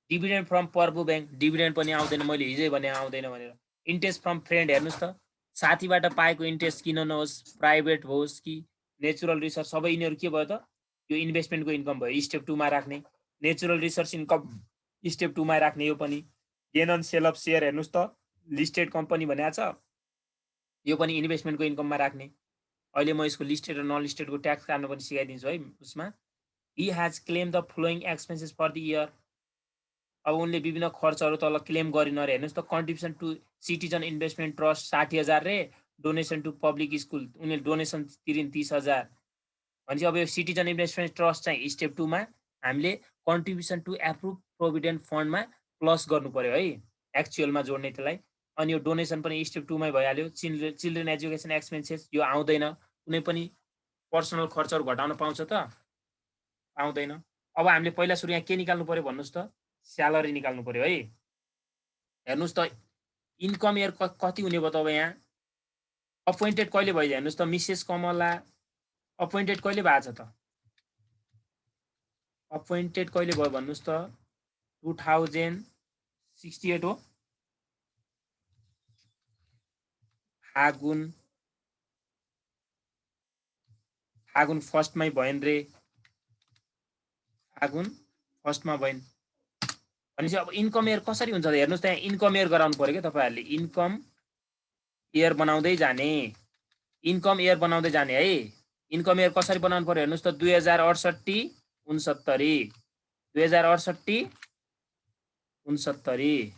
S1: डिभिडेन्ड फ्रम पर्बु बैंक, डिभिडेन्ड पनि आउँदैन, मैले हिजै भने आउँदैन भनेर। इन्ट्रेस्ट फ्रम फ्रेन्ड हेर्नुस् त, साथीबाट पाएको इन्ट्रेस्ट किन नहोस्, प्राइभेट होस् कि नेचुरल रिसोर्स, सबै यिनीहरू के भयो त यो इन्भेस्टमेन्टको इन्कम भयो। स्टेप 2 मा राख्ने। नेचुरल रिसोर्स इन्कम स्टेप 2 मा राख्ने। यो पनि gain on sale of share हेर्नुस् त, लिस्टेड कम्पनी भनेको छ, यो पनि इन्भेस्टमेन्टको इन्कममा राख्ने। अहिले म यसको लिस्टेड र नन लिस्टेडको ट्याक्स काट्न पनि सिकाइदिन्छु है उसमा। He has claim the following expenses for the year. अब उनले विभिन्न खर्चहरू तल क्लेम गरिन रे। हेर्नुस् त contribution to citizen investment trust 60,000 रे, डोनेसन टु पब्लिक स्कुल उनले डोनेसन तिरिन् 30,000। भनेपछि अब यो सिटिजन इन्भेस्टमेन्ट ट्रस्ट चाहिँ स्टेप 2 मा हामीले कन्ट्रिब्युसन टु एप्रुभ प्रोभिडेन्ट फन्डमा प्लस गर्नु पर्यो है, एक्चुअलमा जोड्ने त्यसलाई। अनि यो डोनेसन पनि स्टेप 2 मै भइहाल्यो। चिल्ड्रेन एजुकेसन एक्सपेन्सेस यो आउँदैन, कुनै पनि पर्सनल खर्चहरू घटाउन पाउँछ त पाउँदैन। अब हामीले पहिला सुरु यहाँ के निकाल्नु पर्यो भन्नुस् त, स्यालेरी निकाल्नु पर्यो है। हेर्नुस् त इन्कम इयर कति हुने भयो त। अब यहाँ अपोइन्टेड कहिले भयो हेर्नुस् त, मिसेस कमला अपोइन्टेड कहिले भएको छ त, अपोइन्टेड कहिले भयो भन्नुस् त 2068 हो, फागुन 1 मै भएन रे, फागुन 1 मा भएन। भनेपछि अब इन्कम इयर कसरी हुन्छ त हेर्नुस् त, यहाँ इन्कम इयर गराउनु पर्यो क्या तपाईहरुले। इन्कम इयर बनाउँदै जाने, इन्कम इयर बनाउँदै जाने है। इन्कम इयर कसरी बनाउनु पर्यो हेर्नुस् त, 2068 69 2068 69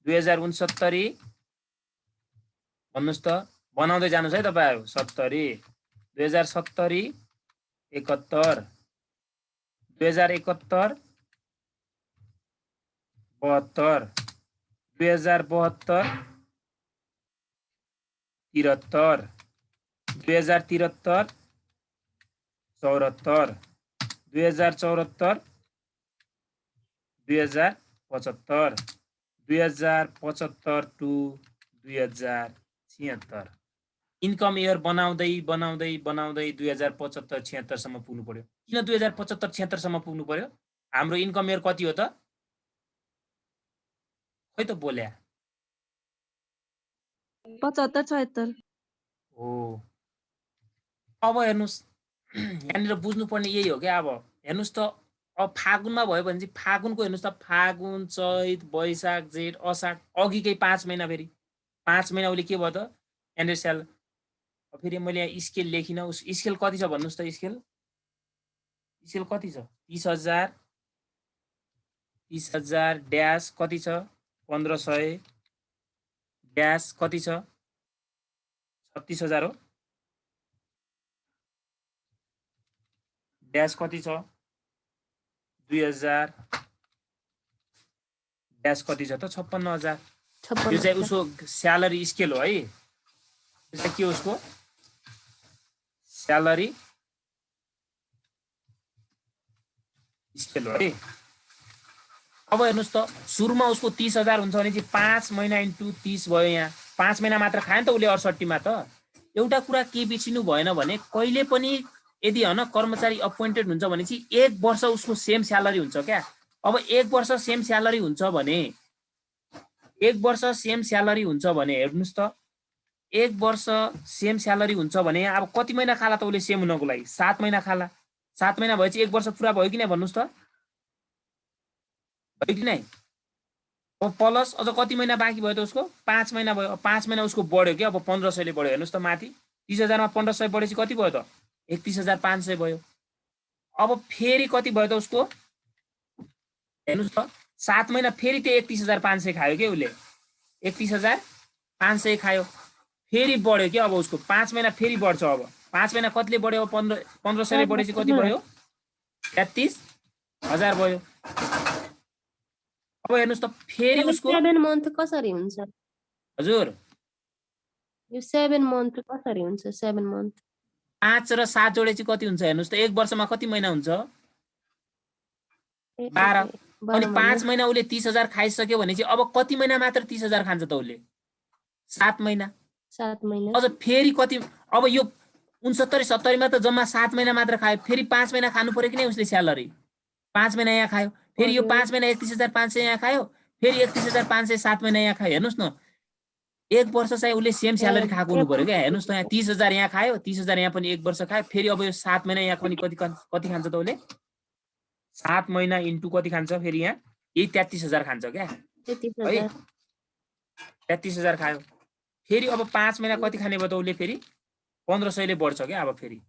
S1: 2069 भन्नुस् त, बनाउँदै जानुस् है तपाईहरु। 70 2070 71 2071 72 2072 73 2073 74 2074 2075 2075 टु 2076। इन्कम इयर बनाउँदै बनाउँदै बनाउँदै 2075-76 सम्म पुग्नु पर्यो। किन 2075-76 सम्म पुग्नु पर्यो? हाम्रो इन्कम इयर कति हो त? खै त बोल्या
S5: 75-76
S1: हो। अब हेर्नुस् यहाँनिर बुझ्नुपर्ने यही हो क्या। अब हेर्नुस् त अब फागुनमा भयो भने चाहिँ फागुनको हेर्नुस् त फागुन चैत वैशाख जेठ असार अघिकै 5 महिना फेरि 5 महिना उसले के भयो त यहाँनिर स्याल फेरि मैले यहाँ स्केल लेखिनँ। स्केल कति छ भन्नुहोस् त स्केल कति छ 30,000 ड्यास कति छ 1500 ड्यास कति छ 36,000 हो। ड्यास कति छ 2000 ड्यास कति छ त 56,000। यो चाहिँ उसको स्यालेरी स्केल हो है। यो चाहिँ के उसको स्यालेरी स्केल हो है। अब हेर्नुस् त सुरुमा उसको 30,000 हुन्छ भने चाहिँ 5 महिना इन्टु 30 भयो। यहाँ 5 महिना मात्र खायो नि त उसले 68 मा। त एउटा कुरा के बिर्सिनु भएन भने कहिले पनि यदि हैन कर्मचारी अपोइन्टेड हुन्छ भने चाहिँ 1 वर्ष उसको सेम स्यालेरी हुन्छ क्या। अब 1 वर्ष सेम स्यालेरी हुन्छ भने 1 वर्ष सेम स्यालेरी हुन्छ भने हेर्नुस् त 1 वर्ष सेम स्यालेरी हुन्छ भने अब कति महिना खाला त उसले सेम हुनको लागि 7 महिना खाला। 7 महिना भएपछि 1 वर्ष पुरा भयो कि नै भन्नुस् त भयो कि नै। अब प्लस अझ कति महिना बाँकी भयो त उसको 5 महिना भयो। 5 महिना उसको बढ्यो कि अब 1500 ले बढ्यो। हेर्नुस् त माथि 30,000 मा 1500 बढेपछि कति भयो त 31,500 भयो। अब फेरि कति भयो त उसको हेर्नुस् त 7 महिना फेरि त्यो 31,500 खायो के उसले 31,500 खायो फेरि बढ्यो कि अब उसको 5 महिना फेरि बढ्छ। अब 5 महिना कतिले बढ्यो 1500 ले बढेपछि कति भयो 33,000 भयो। अब हेर्नुस् त फेरि उसको
S2: 7 मन्थ कसरी हुन्छ
S1: हजुर
S2: यो 7 मन्थ कसरी हुन्छ 7 मन्थ
S1: 5 र 7 जोडेपछि कति हुन्छ हेर्नुस् त 1 वर्षमा कति महिना हुन्छ 12। अनि 5 महिना उसले 30,000 खाइसक्यो भने चाहिँ अब कति महिना मात्र 30,000 खान्छ त उसले 7 महिना।
S2: 7 महिना
S1: अझ फेरि कति अब यो 69-70 मा त जम्मा 7 महिना मात्र खायो। फेरि 5 महिना खानु पर्यो कि नै उसले स्यालेरी 5 महिना यहाँ खायो। फेरि यो 5 महिना 31,500 यहाँ खायो। फेरि 31,500 7 महिना यहाँ खायो। हेर्नुस् न 1 वर्ष चाहिँ उसले सेम स्यालेरी खाएको हुनु पर्यो क्या। हेर्नुस् त यहाँ 30,000 यहाँ खायो 30,000 यहाँ पनि 1 वर्ष खायो। फेरि अब यो 7 महिना यहाँ पनि कति खान्छ त उसले 7 महिना इन्टु कति खान्छ फेरि यहाँ यही 33,000 खान्छ क्या है 33,000 खायो। फेरि अब 5 महिना कति खाने भयो त उसले फेरि 1500 ले बढ्छ क्या। अब फेरि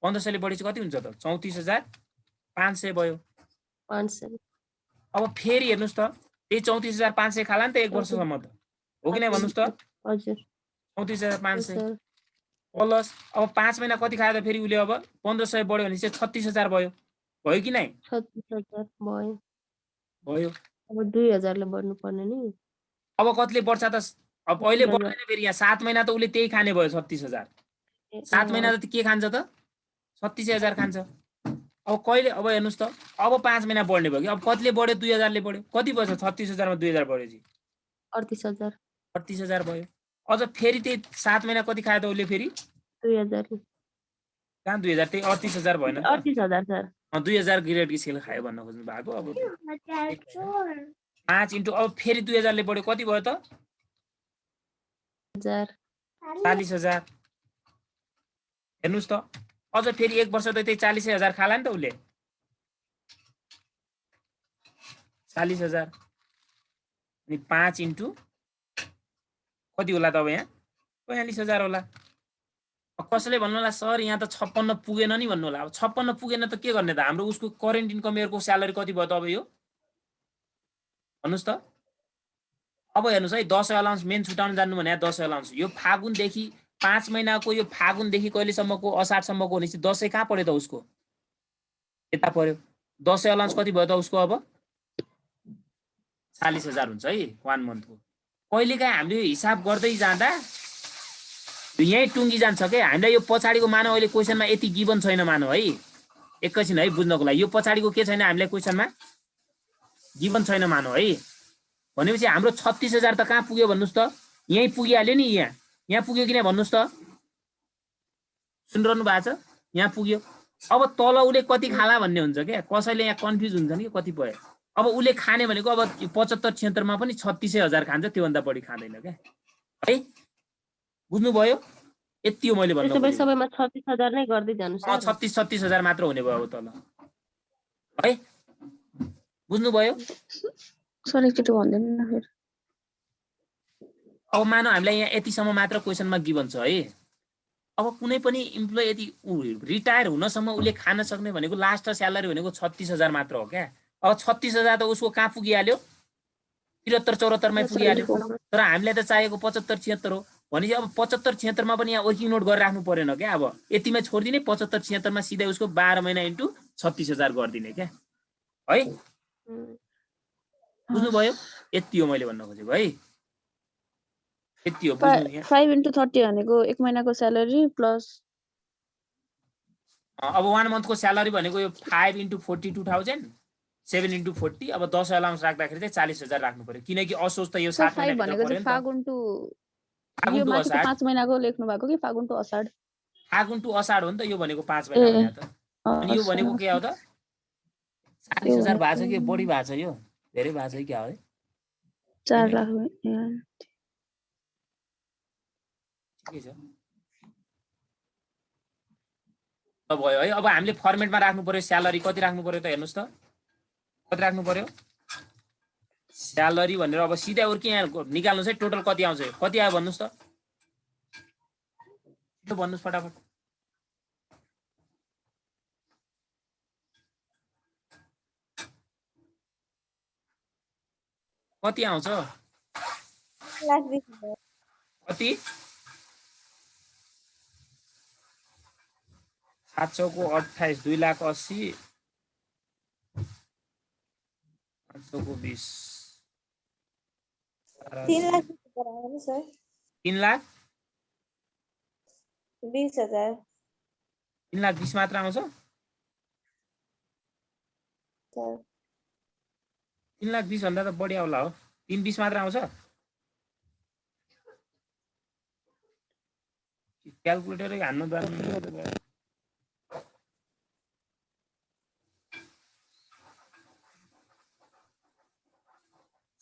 S1: 1500 ले बढेपछि कति हुन्छ त 34,500 भयो
S2: 500।
S1: अब फेरि हेर्नुस् त त्यही 34,500 खाला नि त 1 वर्षसम्म त हो कि नै भन्नुस् त
S2: हजुर
S1: 34,500 प्लस अब 5 महिना कति खायो त फेरि उसले अब 1500 बढ्यो भने चाहिँ 36,000 भयो भयो कि नै
S2: 36,000 भयो
S1: भयो।
S2: अब 2,000 ले बढ्नु पर्ने नि
S1: अब कतिले बढ्छ त अब अहिले बढ्दैन फेरि यहाँ 7 महिना त उसले त्यही खाने भयो 36,000। 7 महिना त के खान्छ त 36,000 खान्छ। अब कहिले अब हेर्नुस् त अब 5 महिना बढ्ने भयो कि अब कतिले बढ्यो 2,000 ले बढ्यो कति भयो 36,000 मा 2,000 बढेपछि
S2: 38,000
S1: 38,000 भयो। अझ फेरि त्यही 7 महिना कति खायो त उसले फेरि
S2: 2,000
S1: कहाँ 2,000 त्यही 38,000 भएन त
S2: 38,000 सर
S1: 2,000 ग्रेड स्केल खायो भन्न खोज्नु भएको। अब 5 इन्टु अब फेरि 2,000 ले बढ्यो कति भयो त 40,000। हेर्नुस् त अझ फेरि 1 वर्ष त त्यही 40,000 खाला नि त उसले 40,000 अनि 5 इन्टु कति होला त अब यहाँ 42,000 होला। कसैले भन्नु होला सर यहाँ त 56 पुगेन नि भन्नु होला। अब 56 पुगेन त के गर्ने त हाम्रो उसको करेन्ट इन्कम इयरको स्यालेरी कति भयो त अब यो भन्नुस् त। अब हेर्नुस् है 10 अलाउन्स मेन छुटाउन जान्नु भने 10 अलाउन्स यो फागुनदेखि 5 महिनाको यो फागुनदेखि कहिलेसम्मको असारसम्मको भने चाहिँ 10 कहाँ पर्यो त उसको यता पर्यो। 10 अलाउन्स कति भयो त उसको अब 40,000 हुन्छ है 1 मन्थको। कहिलेकाहीँ हामीले हिसाब गर्दै जाँदा यहीँ टुङ्गी जान्छ क्या। हामीलाई यो पछाडिको मानव अहिले क्वेसनमा यति गिभन छैन मानव है एकैछिन है बुझ्नको लागि। यो पछाडिको के छैन हामीलाई क्वेसनमा गिभन छैन मानव है भनेपछि हाम्रो 36,000 त कहाँ पुग्यो भन्नुस् त यहीँ पुगिहाल्यो नि यहाँ पुग्यो कि नै भन्नुस् त सुनिरहनु भएको छ यहाँ पुग्यो। अब तल उसले कति खाला भन्ने हुन्छ क्या। कसैले यहाँ कन्फ्युज हुन्छन् कि कतिपय अब उसले खाने भनेको अब 75-76 मा पनि 36,000 खान्छ, त्योभन्दा बढी खाँदैन क्या है। बुझ्नुभयो? यति हो मैले भन्नु
S2: त्यसो भए
S1: खोजेको।
S2: सबैमा 36,000 नै गर्दै जानु सर।
S1: 36,000 मात्र हुने भयो अब तल है। बुझ्नुभयो?
S4: सर एकचोटि भन्दैन न फेरि।
S1: अब मानौ हामीलाई यहाँ यतिसम्म मात्र क्वेसनमा गिभन छ है। अब कुनै पनि इम्प्लोइ यदि रिटायर हुनसम्म उसले खान सक्ने भनेको लास्ट स्यालेरी भनेको 36,000 मात्र हो क्या। अब 36,000 त उसको कहाँ पुगिहाल्यो, 73-74 मै पुगिहाल्यो। तर हामीलाई त चाहिएको 75-76 हो भनेपछि अब 75-76 मा पनि यहाँ वर्किङ नोट गरेर राख्नु परेन क्या। अब यतिमै छोडिदिने, 75-76 मा सिधै उसको 12 महिना इन्टु 36,000 गरिदिने क्या है। बुझ्नुभयो? यति हो मैले भन्न खोजेको है। यति हो, बुझ्नु यहाँ।
S4: 5 into 30 भनेको 1 महिनाको स्यालेरी प्लस
S1: अब 1 मन्थको स्यालेरी भनेको यो 5 into 42,000, 7 into 40। अब 10 अलाउन्स राख्दाखेरि चाहिँ 40,000 राख्नु पर्यो, किनकि असोज त यो 7
S4: 5
S1: महिना
S4: भनेको
S1: भित्र
S4: चाहिँ
S1: पर्यो नि त।
S4: यो
S1: फागुन टु
S4: माथि
S1: असाढ,
S4: 5 महिनाको लेख्नु भएको कि फागुन टु असाढ?
S1: फागुन टु असाढ हो नि त यो भनेको 5 महिना भने त। अनि यो भनेको के हो त 40,000 भएको छ कि बढी भएको छ, यो धेरै भएको छ क्या हो?
S4: 4 लाख
S1: के छ त भयो है। अब हामीले फर्मेटमा राख्नु पर्यो स्यालेरी कति राख्नु पर्यो त हेर्नुस् त, कति राख्नु पर्यो स्यालेरी भनेर। अब सिधै उर्के यहाँ निकाल्नुस् है, टोटल कति आउँछ, कति आयो भन्नुस् त, त्यो भन्नुस् फटाफट। कति आउँछ, कति 700 को 28, 2,80,000, 500 को 20, 3,20,000, 3,20,000 मात्र आउँछ। 3,20,000 भन्दा त बढी आउला हो, 3,20,000 मात्र आउँछ। क्यालकुलेटरै हान्नु जान्नु।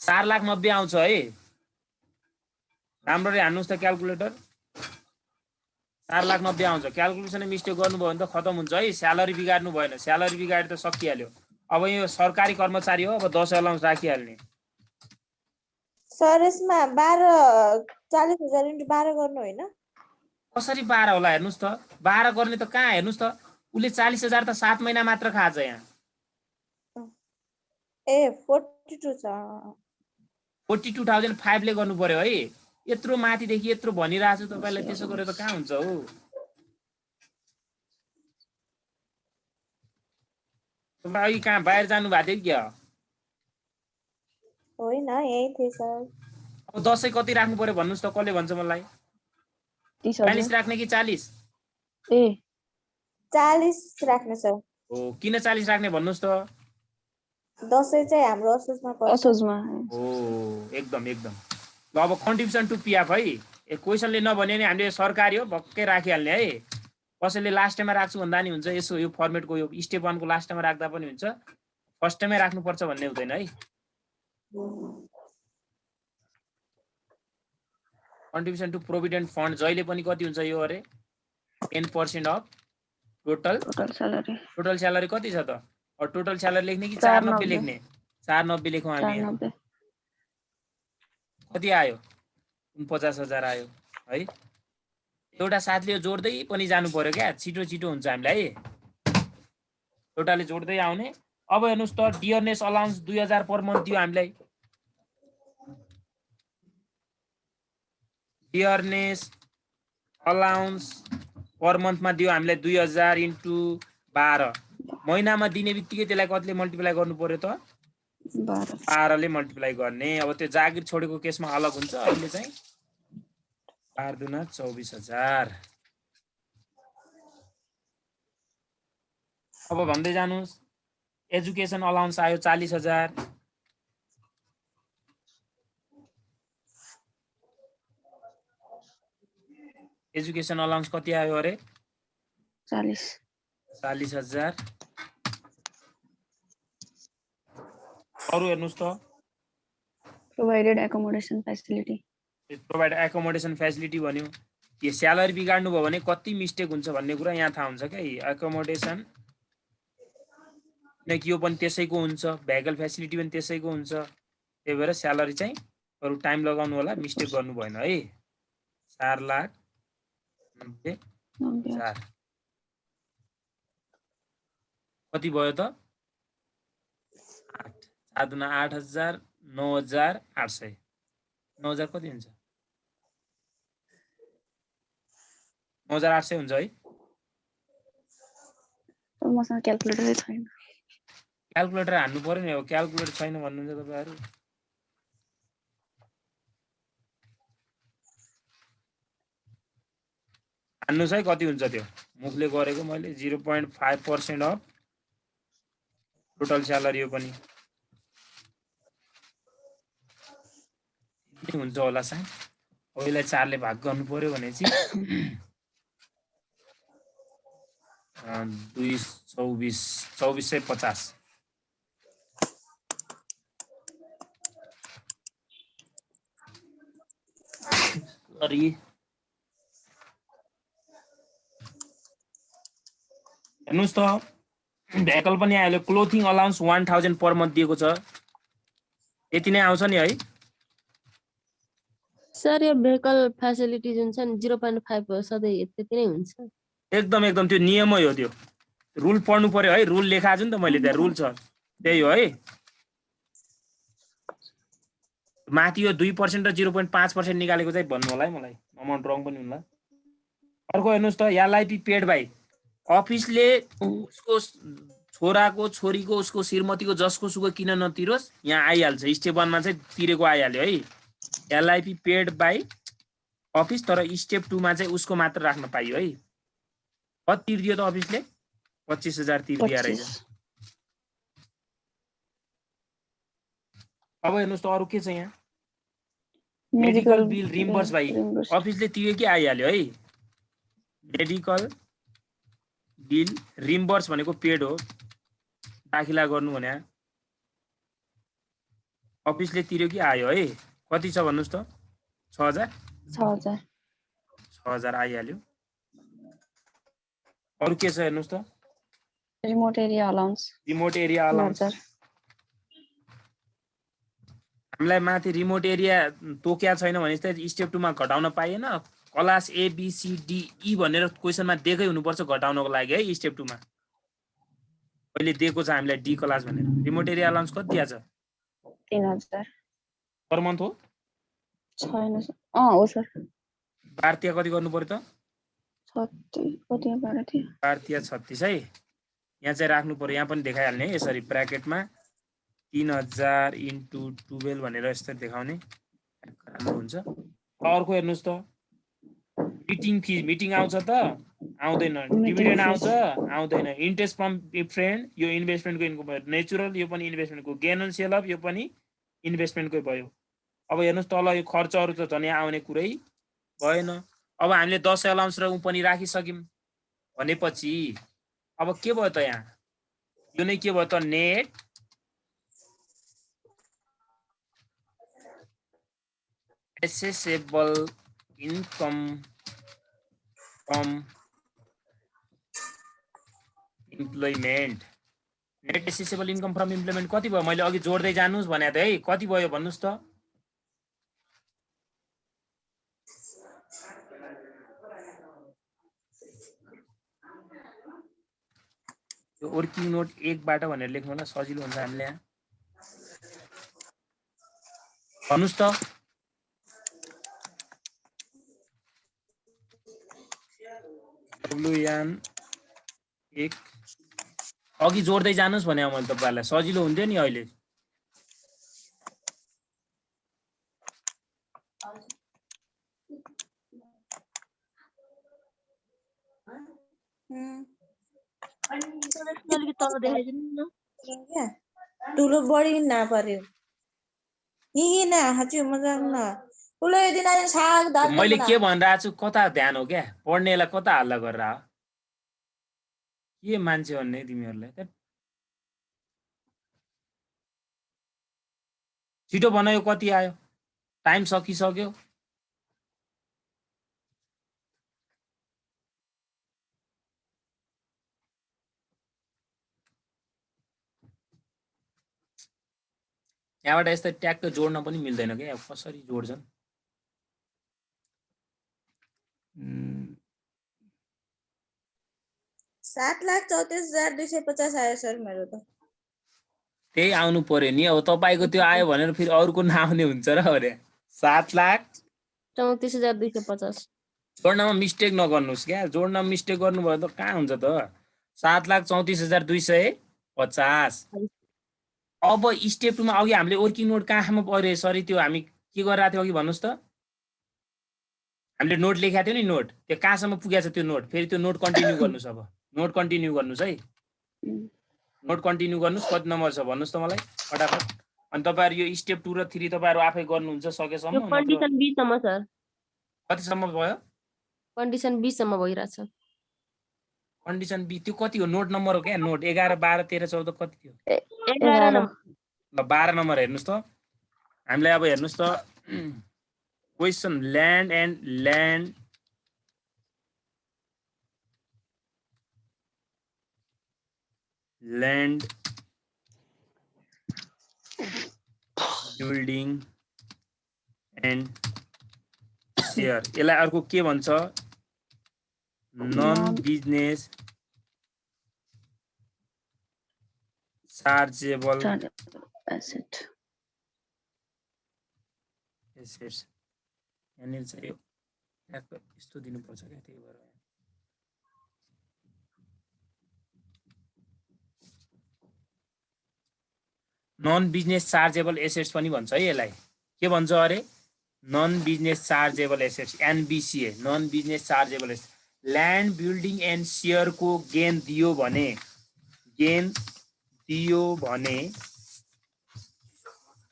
S1: 4,90,000 आउँछ है। राम्ररी हान्नुस् त क्यालकुलेटर। 4,90,000 आउँछ। क्यालकुलेसन मिस्टेक गर्नुभयो भने त खतम हुन्छ है। स्यालेरी बिगाड्नु भएन, स्यालेरी बिगाडे त सकिहाल्यो। अब यो सरकारी कर्मचारी हो, अब 10 अलाउन्स राखिहाल्ने।
S5: सर यसमा 40,000 into 12 गर्नु होइन?
S1: कसरी 12 होला हेर्नुस् त, 12 गर्ने त कहाँ, हेर्नुस् त उसले 40,000 त 7 महिना मात्र खान्छ यहाँ।
S5: 42 छ।
S1: 42,500 ले गर्नु पर्यो है। यत्रो माथिदेखि यत्रो भनिरहेको छु तपाईलाई, त्यसो गरेर त कहाँ हुन्छ हो। तपाईँ कहाँ बाहिर जानु भएको थियो क्या?
S5: होइन, यही थियो सर।
S1: अब 10 कति राख्नु पर्यो भन्नुस् त, कसले भन्छ मलाई? 40 राख्ने कि 40?
S5: 40 राख्ने सर।
S1: हो, किन 40 राख्ने भन्नुस् त?
S5: 10 चाहिँ हाम्रो असोजमा पर्छ।
S4: असोजमा
S1: हो, एकदम एकदम। ल अब कन्ट्रिब्युसन टु पिएफ है। क्वेसनले नभने नि हामीले सरकारी हो भक्कै राखिहाल्ने है। कसैले लास्ट टाइममा राख्छु भन्दा नि हुन्छ, यसो यो फर्मेटको यो स्टेप 1 को लास्ट टाइममा राख्दा पनि हुन्छ, फर्स्ट टाइममै राख्नुपर्छ भन्ने हुँदैन है। कन्ट्रिब्युसन टु प्रोभिडेन्ट फन्ड जहिले पनि कति हुन्छ यो अरे 10% of total
S4: salary.
S1: Total salary कति छ त? और टोटल स्यालेरी लेख्ने कि 490 लेख्ने? 490 लेखौँ हामी यहाँ। कति आयो? 49,000 आयो है। एउटा साथले जोड्दै पनि जानु पर्यो क्या, छिटो छिटो हुन्छ हामीलाई है। एउटाले जोड्दै आउने। अब हेर्नुस् त डियरनेस अलाउन्स 2,000 पर मन्थ दियो हामीलाई। डियरनेस अलाउन्स पर मन्थमा दियो हामीलाई 2,000 into 12। महिनामा दिने बित्तिकै त्यसलाई कतिले मल्टिप्लाई गर्नु पर्यो त? 12 ले मल्टिप्लाई गर्ने। अब त्यो जागिर छोडेको केसमा अलग हुन्छ। अहिले चाहिँ 4 दुना 24,000। अब भन्दै जानुस्। एजुकेसन अलाउन्स आयो 40,000। एजुकेसन अलाउन्स कति आयो अरे? 40,000। अरु हेर्नुस् त
S4: provided accommodation facility
S1: provide accommodation facility भन्यो यो स्यालेरी बिगाड्नु भयो भने कति मिस्टेक हुन्छ भन्ने कुरा यहाँ थाहा हुन्छ क्या एकोमोडेसन किनकि यो पनि त्यसैको हुन्छ भेहिकल फेसिलिटी पनि त्यसैको हुन्छ त्यही भएर स्यालेरी चाहिँ अरु टाइम लगाउनु होला मिस्टेक गर्नु भएन है 4,90,000 कति भयो त 8 7 गुना 8,000 9,800 9,000 कति हुन्छ 9,800 हुन्छ है
S4: मसँग क्याल्कुलेटरै छैन
S1: क्याल्कुलेटर हान्नु पर्यो नि अब क्याल्कुलेटर छैन भन्नुहुन्छ तपाईहरु हान्नुस् है कति हुन्छ त्यो मुखले गरेको मैले 0.5% अफ टोटल स्यालेरी हो पनि के हुन्छ होला सायद अहिलेलाई 4 ले भाग गर्नु पर्यो भने चाहिँ 2450 सरी हेर्नुस् त भेहिकल पनि आयो क्लोथिङ अलाउन्स 1000 पर मन्थ दिएको छ यति नै आउँछ नि है
S2: सर यो भेहिकल फेसिलिटी जुन छ नि 0.5 हो सधैँ त्यति नै हुन्छ
S1: एकदम त्यो नियमै हो त्यो रुल पढ्नु पर्यो है रुल लेखाएको छु नि त मैले त्यहाँ रुल छ त्यही हो है माथि यो 2% र 0.5% निकालेको चाहिँ भन्नु होला है मलाई अमाउन्ट रङ पनि हुन्ला अर्को हेर्नुस् त एलआईपी पेड बाइ अफिसले उसको छोराको छोरीको उसको श्रीमतीको जसको सुको किन नतिरोस् यहाँ आइहाल्छ स्टेप 1 मा चाहिँ तिरेको आइहाल्यो है एलआईपी पेड बाइ अफिस तर स्टेप 2 मा चाहिँ उसको मात्र राख्न पाइयो है कति तिर्दियो त अफिसले 25,000 तिर्दिया रहेछ अब हेर्नुस् त अरु के छ यहाँ मेडिकल बिल रिम्बर्स भाइ अफिसले तिर्यो कि आइहाल्यो है मेडिकल बिल रिम्बर्स भनेको पेड हो दाखिला गर्नु भने अफिसले तिर्यो कि आयो है कति छ भन्नुस् त 6,000 आइहाल्यो अरु के छ हेर्नुस् त
S4: रिमोट एरिया अलाउन्स
S1: हामीलाई माथि रिमोट एरिया तोक्या छैन भने चाहिँ स्टेप 2 मा घटाउन पाइएन class A B C D E भनेर क्वेशनमा दिएकै हुनुपर्छ घटाउनको लागि है स्टेप 2 मा अहिले दिएको छ हामीलाई डी क्लास भनेर रिमोट एरिया अलाउन्स कति दिया छ
S4: 3,000
S1: पर मन्थ हो
S4: छैन हो सर
S1: भारतीय कति गर्नु पर्यो त
S4: 36 कति भारतीय
S1: भारतीय 36 है यहाँ चाहिँ राख्नु पर्यो यहाँ पनि देखाइहाल्ने है यसरी ब्र्याकेटमा 3,000 इन्टु 12 भनेर यस्तो देखाउने राम्रो हुन्छ अर्को हेर्नुस् त मिटिङ आउँछ त आउँदैन डिभिडेन्ड आउँदैन इन्ट्रेस्ट फ्रम डिफरेन्ट यो इन्भेस्टमेन्टको इन्कम भयो नेचुरल यो पनि इन्भेस्टमेन्टको गेन अन सेल अफ यो पनि इन्भेस्टमेन्टकै भयो अब हेर्नुस् तल यो खर्चहरु त झन् आउने कुरै भएन अब हामीले 10 अलाउन्स र पनि राखिसक्यौं भनेपछि अब के भयो त यहाँ यो नै के भयो त net assessable income from employment net assessable income from employment कति भयो मैले अघि जोड्दै जानुस् भने त है कति भयो भन्नुस् त यो वर्किङ नोट 1 बाट भनेर लेख्नु होला सजिलो हुन्छ हामीले यहाँ भन्नुस् त WN 1 अघि जोड्दै जानुस् भने मैले तपाईहरुलाई सजिलो हुन्थ्यो नि अहिले
S5: ठुलो बढी ना पर्यो यही ना हजुर मजाक न ठुलो दिन आज साग दाल
S1: मैले के भनिरहेको छु कता ध्यान हो क्या पढ्नेलाई कता हल्ला गरेर के मान्छे भन्ने तिमीहरुलाई छिटो बनायो कति आयो? टाइम सकिसक्यो। यहाँबाट यस्तो ट्याग त जोड्न पनि मिल्दैन क्या, कसरी जोड्छन्?
S5: 7,34,250 आयो सर मेरो त।
S1: त्यही आउनु पर्यो नि। अब तपाईँको त्यो आयो भनेर फेरि अरूको नआउने हुन्छ र अरे।
S2: 34,250।
S1: जोड्नमा मिस्टेक नगर्नुहोस् क्या, जोड्नमा मिस्टेक गर्नुभयो त कहाँ हुन्छ त। 7,34,250। अब स्टेप 2 मा अघि हामीले वर्किङ नोट कहाँसम्म पर्यो सरी? त्यो हामी के गरिरहेको थियौँ अघि भन्नुहोस् त? हामीले नोट लेखेको थियो नि, नोट त्यो कहाँसम्म पुगेछ त्यो नोट? फेरि त्यो नोट कन्टिन्यू गर्नुहोस्। अब नोट कन्टिन्यू गर्नुहोस् है। नोट कन्टिन्यू गर्नुहोस्। कति नम्बर छ भन्नुहोस् त मलाई फटाफट। अनि तपाईँहरू यो स्टेप 2 र 3 तपाईँहरू आफै गर्नुहुन्छ सकेसम्म।
S2: यो कन्डिसन बी सम्म सर।
S1: कतिसम्म भयो?
S2: कन्डिसन बी सम्म भइरहेछ।
S1: कन्डिसन बी त्यो कति हो? नोट नम्बर हो क्या, नोट 11, 12, 13, 14 कति थियो?
S2: 11 नम्बर।
S1: ल 12 नम्बर हेर्नुहोस् त। हामीलाई अब हेर्नुहोस् त, question land building and share, यसलाई अर्को के भन्छ? Non business chargeable
S4: assets.
S1: यहाँनिर चाहिँ यस्तो दिनुपर्छ क्या, त्यही भएर नन बिजनेस चार्जेबल एसेट्स पनि भन्छ है यसलाई। के भन्छ अरे? Non business chargeable assets, NBCA, non business chargeable assets. Land building and सेयरको गेन दियो भने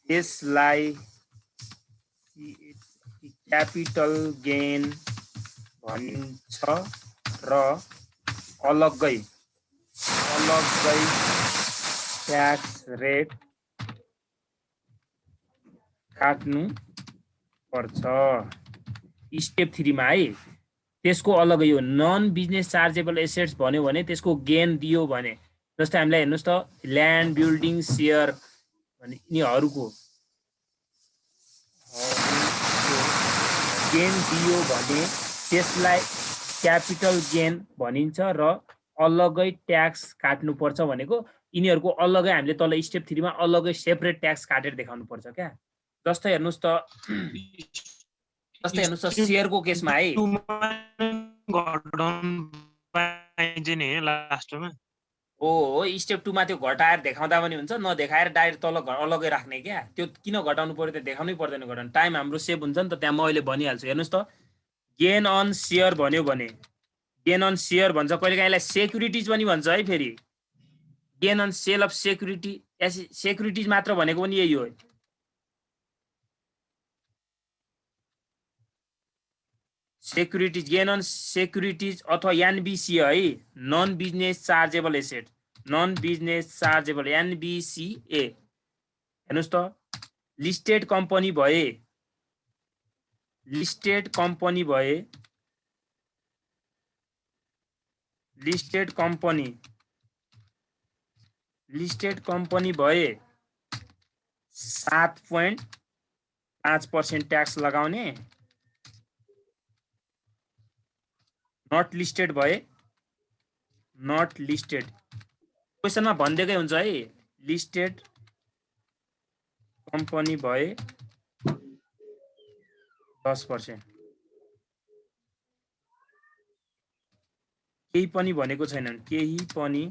S1: त्यसलाई क्यापिटल गेन भनिन्छ र अलग्गै ट्याक्स रेट काट्नु पर्छ। स्टेप 3 मा है, त्यसको अलग्गै हो। नन बिजनेस चार्जेबल एसेट्स भन्यो भने त्यसको गेन दियो भने, जस्तै हामीलाई हेर्नुहोस् त ल्यान्ड बिल्डिङ सेयर भने यिनीहरूको गेन दियो भने त्यसलाई क्यापिटल गेन भनिन्छ र अलग्गै ट्याक्स काट्नुपर्छ भनेको यिनीहरूको अलग्गै हामीले तल स्टेप 3 मा अलग्गै सेपरेट ट्याक्स काटेर देखाउनु पर्छ क्या। जस्तै हेर्नुहोस् त सेयरको केसमा है, स्टेप 2 मा त्यो घटाएर देखाउँदा पनि हुन्छ, नदेखाएर डाइरेक्ट तल अलग्गै राख्ने क्या। त्यो किन घटाउनु पर्यो? त देखाउनै पर्दैन घटाउनु, टाइम हाम्रो सेभ हुन्छ नि त। त्यहाँ म अहिले भनिहाल्छु। हेर्नुहोस् त, गेन अन सेयर भन्यो भने, गेन अन सेयर भन्छ, कहिलेकाहीँ यसलाई सेक्युरिटिज पनि भन्छ है। फेरि gain on sale of securities मात्र भनेको पनि यही हो। सेक्युरिटिज, गेन अन सेक्युरिटिज अथवा एनबिसी है, non business chargeable asset, non business chargeable NBCA. हेर्नुहोस् त, लिस्टेड कम्पनी भए लिस्टेड कम्पनी भए 7.5% ट्याक्स लगाउने। नट लिस्टेड भए, नट लिस्टेड क्वेसनमा भनिदिएकै हुन्छ है। लिस्टेड कम्पनी भए 10%। केही पनि भनेको छैनन्, केही पनि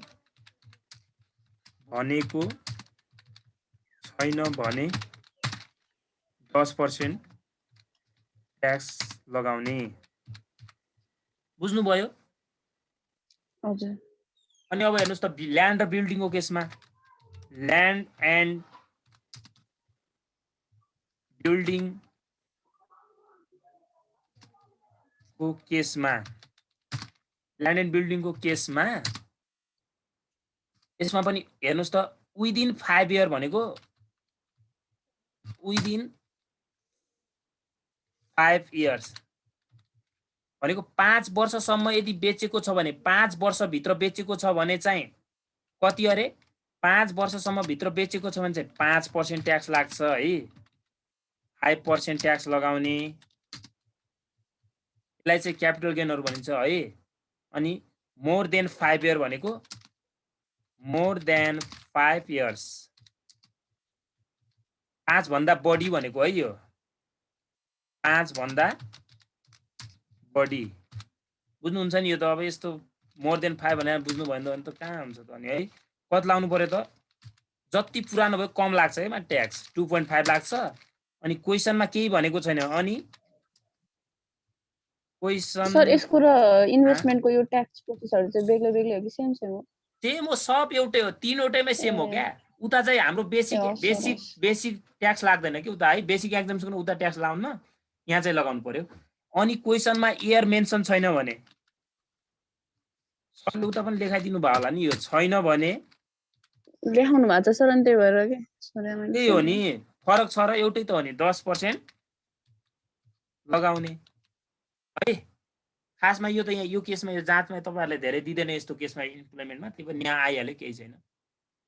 S1: भनेको छैन भने 10% ट्याक्स लगाउने। बुझ्नुभयो?
S4: हजुर।
S1: अनि अब हेर्नुहोस् त ल्यान्ड र बिल्डिङको केसमा, ल्यान्ड एन्ड बिल्डिङको केसमा यसमा पनि हेर्नुहोस् त, विदिन 5 इयर भनेको विदिन 5 इयर्स भनेको 5 वर्षसम्म यदि बेचेको छ भने 5 वर्षभित्र बेचेको छ भने चाहिँ कति अरे 5 वर्षसम्म भित्र बेचेको छ भने चाहिँ 5% ट्याक्स लाग्छ है 5% ट्याक्स लगाउने यसलाई चाहिँ क्यापिटल गेनहरु भनिन्छ है अनि मोर देन 5 इयर भनेको मोर देन 5 इयर्स 5 भन्दा बढी भनेको है यो 5 भन्दा बढी बुझ्नुहुन्छ नि यो त अब यस्तो मोर देन 5 भनेर बुझ्नु भएन भने त कहाँ हुन्छ त अनि है कति लाउनु पर्यो त जति पुरानो भयो कम लाग्छ है मा ट्याक्स 2.5 लाग्छ अनि क्वेशनमा केही भनेको छैन अनि क्वेशन
S4: सर यसको र इन्भेस्टमेन्टको यो ट्याक्स प्रोसेसहरु चाहिँ बेग्लै बेग्लै हो कि सेम सेम हो
S1: सेम हो सब एउटै हो तीनवटैमै सेम हो क्या उता चाहिँ हाम्रो बेसिक ट्याक्स लाग्दैन कि उता है बेसिक एक्जाम्सन उता ट्याक्स लाउन यहाँ चाहिँ लगाउनु पर्यो अनि क्वेशनमा इयर मेन्सन छैन भने सरले उता पनि लेखाइदिनु भयो होला नि यो छैन भने
S4: लेखाउनु भएको छ सर अनि त्यही भएर के
S1: त्यही हो नि फरक छ र एउटै त हो नि 10% लगाउने है खासमा यो त यहाँ यो केसमा यो जाँचमा तपाईहरुले धेरै दिदैन यस्तो केसमा इम्प्लिमेन्टमा त्यही पनि यहाँ आइहाल्यो केही छैन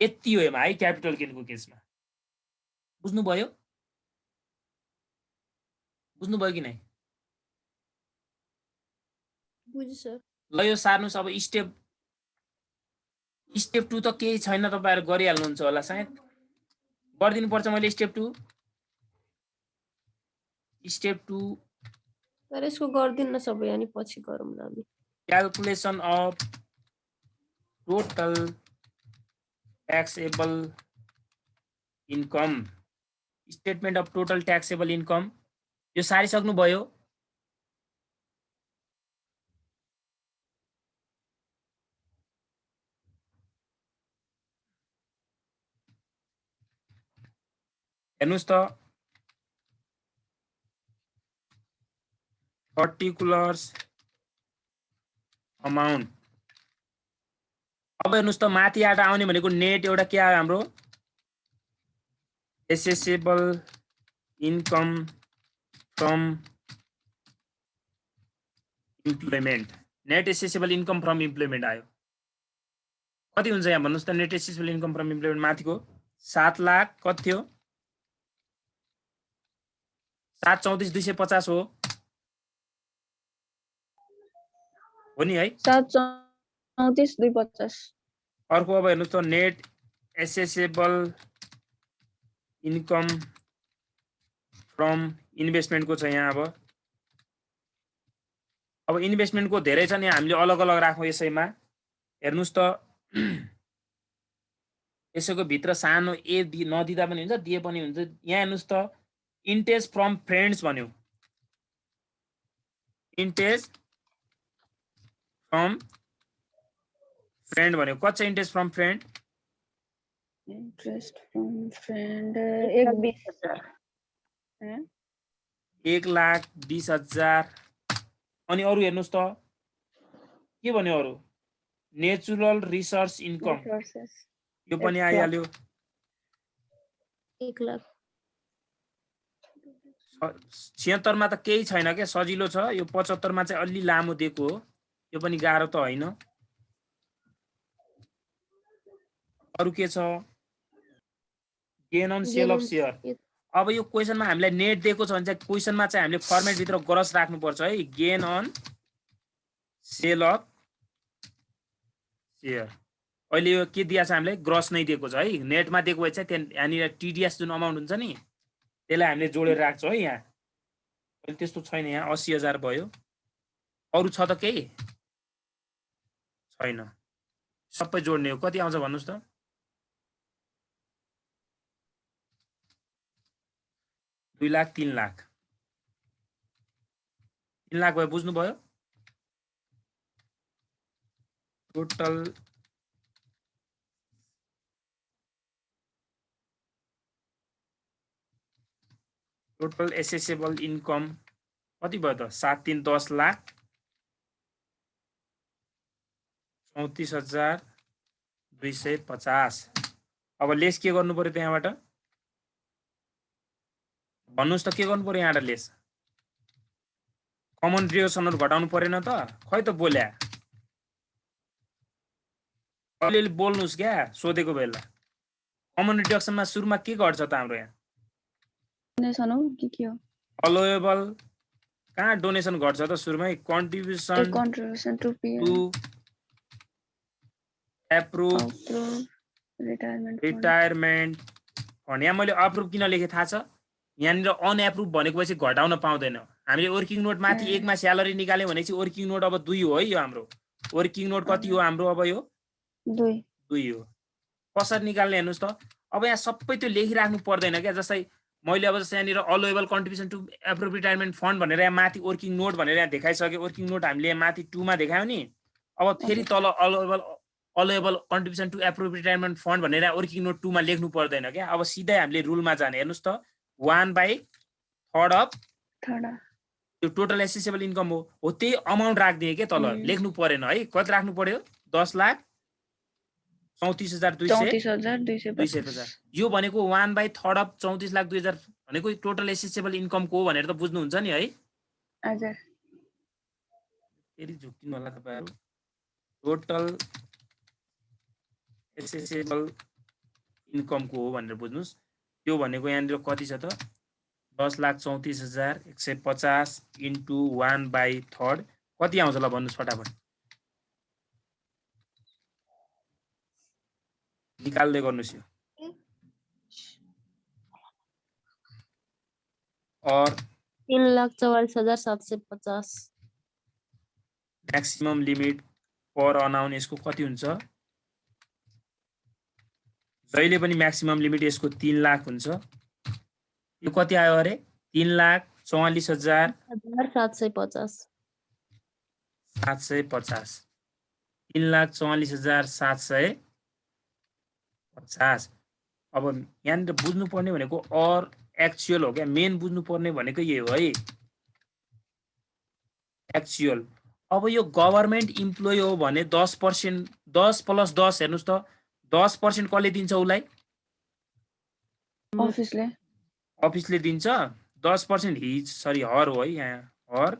S1: यति हो एमा है क्यापिटल गेनको केसमा बुझ्नुभयो कि नै
S2: बुझ्छु सर
S1: ल यो सार्नुस् अब स्टेप 2 त केही छैन तपाईहरु गरिहाल्नुहुन्छ होला सायद गर्दिनु पर्छ मैले स्टेप 2
S2: तर यसको गर्दिन सबै अनि पछि गरौँ न हामी
S1: calculation of total taxable income statement of total taxable income यो सारिसक्नु भयो हेर्नुस् त पर्टिकुलर्स अमाउन्ट अब हेर्नुस् त माथिबाट आउने भनेको नेट एउटा के आयो हाम्रो accessible income from employment net accessible income from employment आयो कति हुन्छ यहाँ भन्नुस् त net accessible income from employment माथिको 7 लाख कति थियो 734,250 हो नि है
S4: 734,250
S1: अर्को अब हेर्नुस् त net accessible income from investment को छ यहाँ अब इन्भेस्टमेन्ट को धेरै छ नि हामीले अलग अलग राखौं यसैमा हेर्नुस् त यसैको भित्र सानो ए नदिदा पनि हुन्छ दिए पनि हुन्छ यहाँ हेर्नुस् त इन्टेज फ्रम फ्रेन्ड्स भन्यो इन्टेज फ्रम फ्रेन्ड भन्यो कति छ interest from friend
S4: interest from friend
S1: 1,20,000 अनि अरु हेर्नुस् त के भन्यो अरु नेचुरल रिसोर्स इन्कम यो पनि आइहाल्यो
S2: 1 लाख
S1: 76 मा त केही छैन के सजिलो छ यो 75 मा चाहिँ अलि लामो दिएको हो यो पनि गाह्रो त हैन अरु के छ gain on sale of share अब यो क्वेशनमा हामीलाई नेट दिएको छ भने चाहिँ क्वेशनमा चाहिँ हामीले फर्मेट भित्र ग्रस राख्नु पर्छ है gain on sale of share अहिले यो के दिया छ हामीलाई ग्रस नै दिएको छ है नेटमा दिएको भए चाहिँ त्यहाँ यहाँनिर टीडीएस जुन अमाउन्ट हुन्छ नि त्यसलाई हामीले जोडेर राख्छौँ है यहाँ अहिले त्यस्तो छैन यहाँ 80,000 भयो अरु छ त केही छैन सबै जोड्ने हो कति आउँछ भन्नुस् त 2 लाख 3 लाख 3 लाख भयो बुझ्नु भयो टोटल एसेसेबल इन्कम कति भयो त 7 3 10 लाख 34,250 अब लेस के गर्नु पर्यो त्यहाँबाट भन्नुहोस् त के गर्नु पर्यो यहाँबाट लेस कमन डिडक्सनहरु घटाउनु परेन त खै त बोल्या अलिअलि बोल्नुस् क्या सोधेको बेला कमन डिडक्सनमा सुरुमा के घट्छ त हाम्रो यहाँ
S4: डोनेसन हो के हो
S1: अलोएबल कहाँ डोनेसन घट्छ त सुरुमै contribution
S4: contribution to
S1: to approve retirement fund यहाँ मैले अप्रुभ किन लेखेँ थाहा छ यहाँनिर अनएप्रुभ भनेको पछि घटाउन पाउँदैन हामीले वर्किङ नोट माथि एकमा स्यालेरी निकाल्यौँ भनेपछि वर्किङ नोट अब 2 हो है यो हाम्रो वर्किङ नोट कति हो हाम्रो अब यो
S4: 2
S1: हो कसरी निकाल्ने हेर्नुहोस् त अब यहाँ सबै त्यो लेखिराख्नु पर्दैन क्या जस्तै मैले अब जस्तै यहाँनिर allowable contribution to approve retirement fund भनेर यहाँ माथि वर्किङ नोट भनेर यहाँ देखाइसक्यो वर्किङ नोट हामीले यहाँ माथि 2 मा देखायौँ नि अब फेरि तल allowable contribution to approve retirement fund भनेर यहाँ वर्किङ नोट 2 मा लेख्नु पर्दैन क्या अब सिधै हामीले रुलमा जाने हेर्नुहोस् त 1/3 अफ त्यो टोटल एसेसेबल इन्कम हो त्यही अमाउन्ट राखिदिए के तल लेख्नु परेन है कति राख्नु पर्यो 10,34,250 यो भनेको 1/3 अफ 34,02,000 भनेको टोटल एसेसेबल इन्कमको हो भनेर त बुझ्नुहुन्छ नि है
S4: हजुर
S1: फेरि झुक्किनु होला तपाईहरु टोटल एसेसेबल इन्कमको हो भनेर बुझ्नुस् यो भनेको यहाँनिर कति छ त 10,34,150 इन्टु 1/3 कति आउँछ ल भन्नुस् फटाफट निकाल्दै गर्नुस् यो और
S2: 3,44,750
S1: म्याक्सिमम लिमिट पर अनाउन यसको कति हुन्छ जहिले पनि म्याक्सिमम लिमिट यसको 3 लाख हुन्छ यो कति आयो अरे
S2: 3,44,750
S1: 3,44,750 अब यहाँनिर बुझ्नु पर्ने भनेको और एक्चुअल हो क्या मेन बुझ्नु पर्ने भनेको यही हो है एक्चुअल अब यो गभर्नमेन्ट इम्प्लोइ हो भने 10% 10 + 10 हेर्नुस् त 10% कसले दिन्छ उलाई अफिसले दिन्छ 10% हर हो है यहाँ हर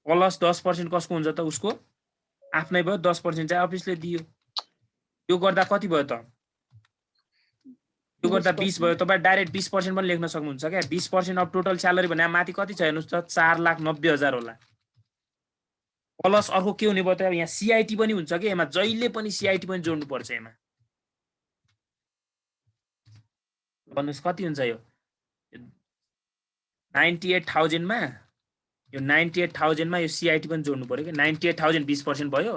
S1: प्लस 10% कसको हुन्छ त उसको आफ्नै भयो 10% चाहिँ अफिसले दियो यो गर्दा कति भयो त यो गर्दा 20 भयो तपाई डाइरेक्ट 20% पनि लेख्न सक्नुहुन्छ क्या 20% अफ टोटल स्यालेरी भने माथि कति छ हेर्नुस् त 4,90,000 होला प्लस अर्को के हुने भयो त यहाँ सीआईटी पनि हुन्छ के यसमा जहिले पनि सीआईटी पनि जोड्नु पर्छ यसमा भन्नुस् कति हुन्छ यो 98,000 मा यो 98,000 मा यो सीआईटी पनि जोड्नु पर्यो के 98,000 20% भयो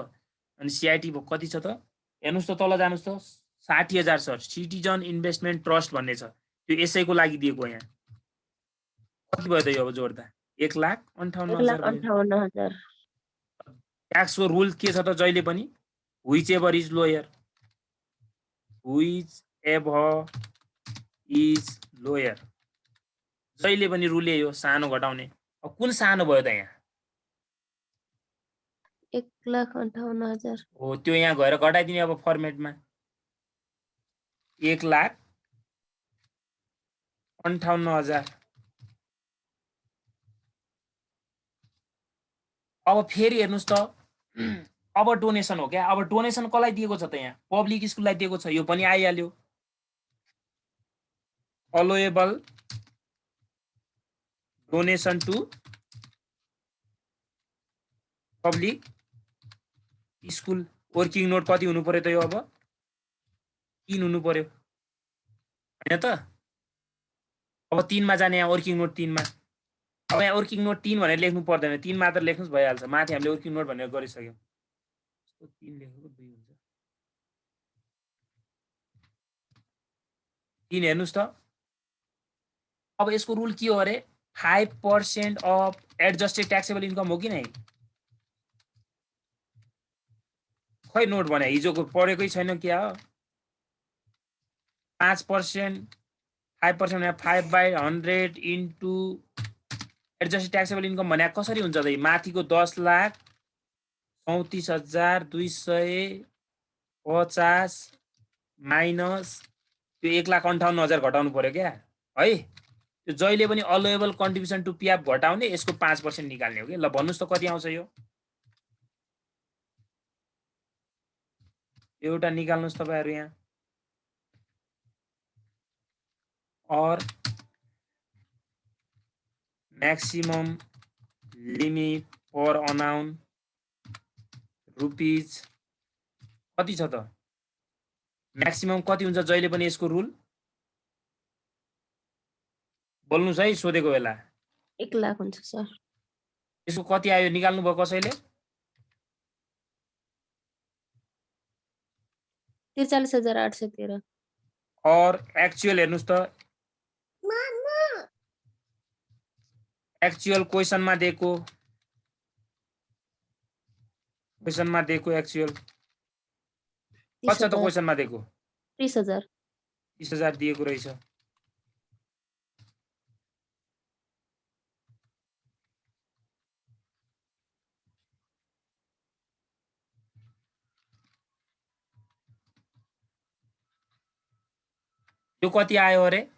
S1: अनि सीआईटी कति छ त हेर्नुस् त तल जानुस् त 60,000 सर सिटिजन इन्भेस्टमेन्ट ट्रस्ट भन्ने छ त्यो यसैको लागि दिएको यहाँ कति भयो त यो अब जोड्दा
S2: 1,58,000
S1: ट्याक्सको रुल के छ त जहिले पनि व्हिच एभर इज लोयर जहिले पनि रुल यही हो सानो घटाउने अब कुन सानो भयो त यहाँ
S2: 1,58,000
S1: हो त्यो यहाँ गएर घटाइदिने अब फर्मेटमा 1,58,000 अब फेरि हेर्नुस् त अब डोनेसन हो क्या अब डोनेसन कसलाई दिएको छ त यहाँ पब्लिक स्कुललाई दिएको छ यो पनि आइहाल्यो allowable donation to public school working note कति हुनु पर्यो त यो अब 3 हुनु पर्यो हैन त अब 3 मा जाने यहाँ वर्किङ नोट 3 मा अब यहाँ वर्किङ नोट 3 भनेर लेख्नु पर्दैन 3 मात्र लेख्नुस् भइहाल्छ माथि हामीले वर्किङ नोट भनेर गरिसक्यौं 3 लेखेको 2 हुन्छ 3 हेर्नुस् त अब यसको रुल के हो अरे 5% अफ एडजस्टेड ट्याक्सेबल इन्कम हो कि नै खै नोट भने हिजोको पढेकै छैन क्या हो 5% 5% 5/100 इन्टु एडजस्टेड ट्याक्सेबल इन्कम भने कसरी हुन्छ त माथिको 10,34,250 माइनस त्यो 1,58,000 घटाउनु पर्यो क्या है त्यो जहिले पनि अलोएबल कन्ट्रिब्युसन टु पिएफ घटाउने यसको 5% निकाल्ने हो कि। ल भन्नुस् त कति आउँछ यो एउटा निकाल्नुस् तपाईहरु यहाँ। और मैक्सिमम लिमिट पर अनाउन रुपीज कति छ त? मैक्सिमम कति हुन्छ जहिले पनि यसको रुल बोल्नुस् है सोधेको बेला।
S2: 1 लाख हुन्छ सर।
S1: यसको कति आयो निकाल्नु भयो कसैले?
S2: 43,813।
S1: और एक्चुअल हेर्नुस् त एक्चुअल क्वेशनमा दिएको एक्चुअल कति छ त
S2: 30,000
S1: क्वेशनमा दिएको
S2: 30,000
S1: 30,000 दिएको रहेछ। यो कति आयो अरे?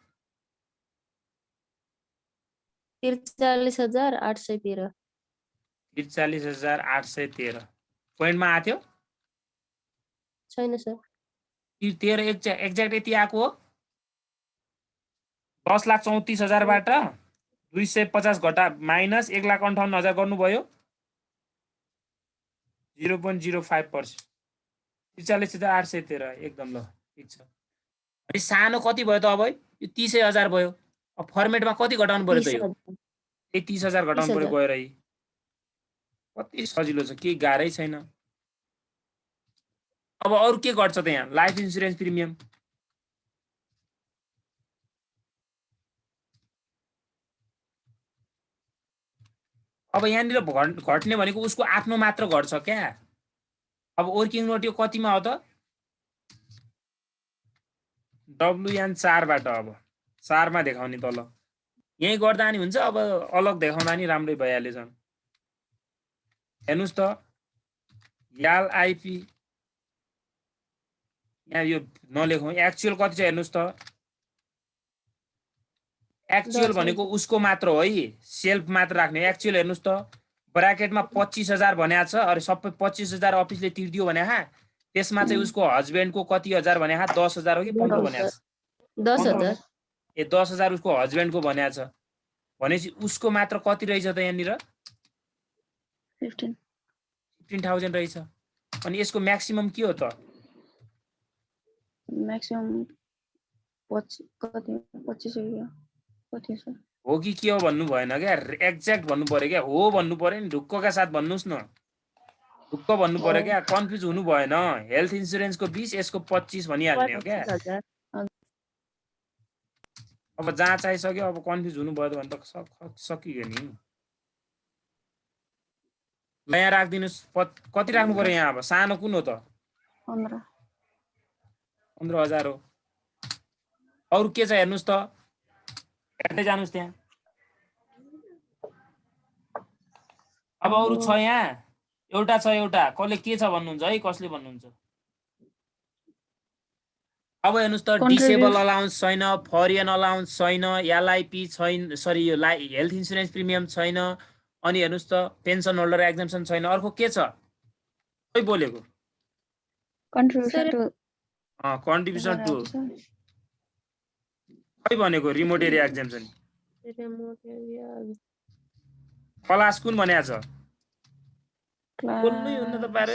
S2: 43,813।
S1: 43,813 पोइन्टमा आथ्यो?
S2: छैन सर।
S1: 13 एक्ज्याक्ट यति आएको हो। 10,34,000 बाट 250 घटा माइनस 1,58,000 गर्नुभयो 0.05%। 43,813 एकदम ल ठीक छ। अनि सानो कति भयो त अब? यो 30,000 भयो। अब फर्मेटमा कति घटाउनु पर्यो त यो? 30,000 घटाउनु पर्यो गएर है। कति सजिलो छ, केही गाह्रै छैन। अब अरु के घट्छ त यहाँ? लाइफ इन्स्योरेन्स प्रिमियम अब यहाँनिर घट्ने भनेको उसको आफ्नो मात्र घट्छ क्या। अब वर्किङ नोट यो कतिमा हो त? WN 4 बाट अब 4 मा देखाउने तल यही गर्दा नि हुन्छ। अब अलग देखाउँदा नि राम्रै भइहाल्यो झन्। हेर्नुस् त याल आइपी यहाँ यो नलेखौँ। एक्चुअल कति छ हेर्नुस् त। एक्चुअल भनेको उसको मात्र हो है, सेल्फ मात्र राख्ने। एक्चुअल हेर्नुस् त ब्राकेटमा 25,000 भनेको छ। अरे सबै 25,000 अफिसले तिर्दियो भने त्यसमा चाहिँ उसको हस्बेन्डको कति हजार भने 10,000 हो कि 15 भनेको छ?
S2: 10,000।
S1: ए 10,000 उसको हस्बेन्डको भनेको छ भनेपछि उसको मात्र कति रहेछ त यहाँनिर? 15,000 रहेछ। अनि यसको म्याक्सिमम के हो त?
S4: म्याक्सिमम 25
S1: हो कि के हो भन्नु भएन क्या। एक्ज्याक्ट भन्नु पर्यो क्या। हो भन्नु पर्यो नि, ढुक्कका साथ भन्नुस् न। ढुक्क भन्नु पर्यो क्या, कन्फ्युज हुनु भएन। हेल्थ इन्स्योरेन्सको 20 यसको 25 भनिहाल्ने हो क्या।
S2: 25,000।
S1: अब जहाँ चाहिसक्यो। अब कन्फ्युज हुनु भयो भने त सकियो नि। ल यहाँ राखिदिनुस्। कति राख्नु पर्यो यहाँ? अब सानो कुन हो त? 15,000 हो। अरु के छ हेर्नुस् त। हेर्दै जानुस् त्यहाँ। अब अरु छ यहाँ। एउटा छ एउटा। कसले के छ भन्नुहुन्छ है? कसले भन्नुहुन्छ? अब हेर्नुस् त डिसेबल अलाउन्स छैन, फरेन अलाउन्स छैन, एलआईपी छैन, सरी यो हेल्थ इन्स्योरेन्स प्रिमियम छैन। अनि हेर्नुस् त पेन्सन होल्डर एक्जम्पसन छैन। अर्को के छ? कोही बोलेको? कन्ट्रिब्युसन टु खै भनेको? रिमोट एरिया एक्जम्पसन क्लास कुन भनेको छ? बोल्नै हुन्न त बारे।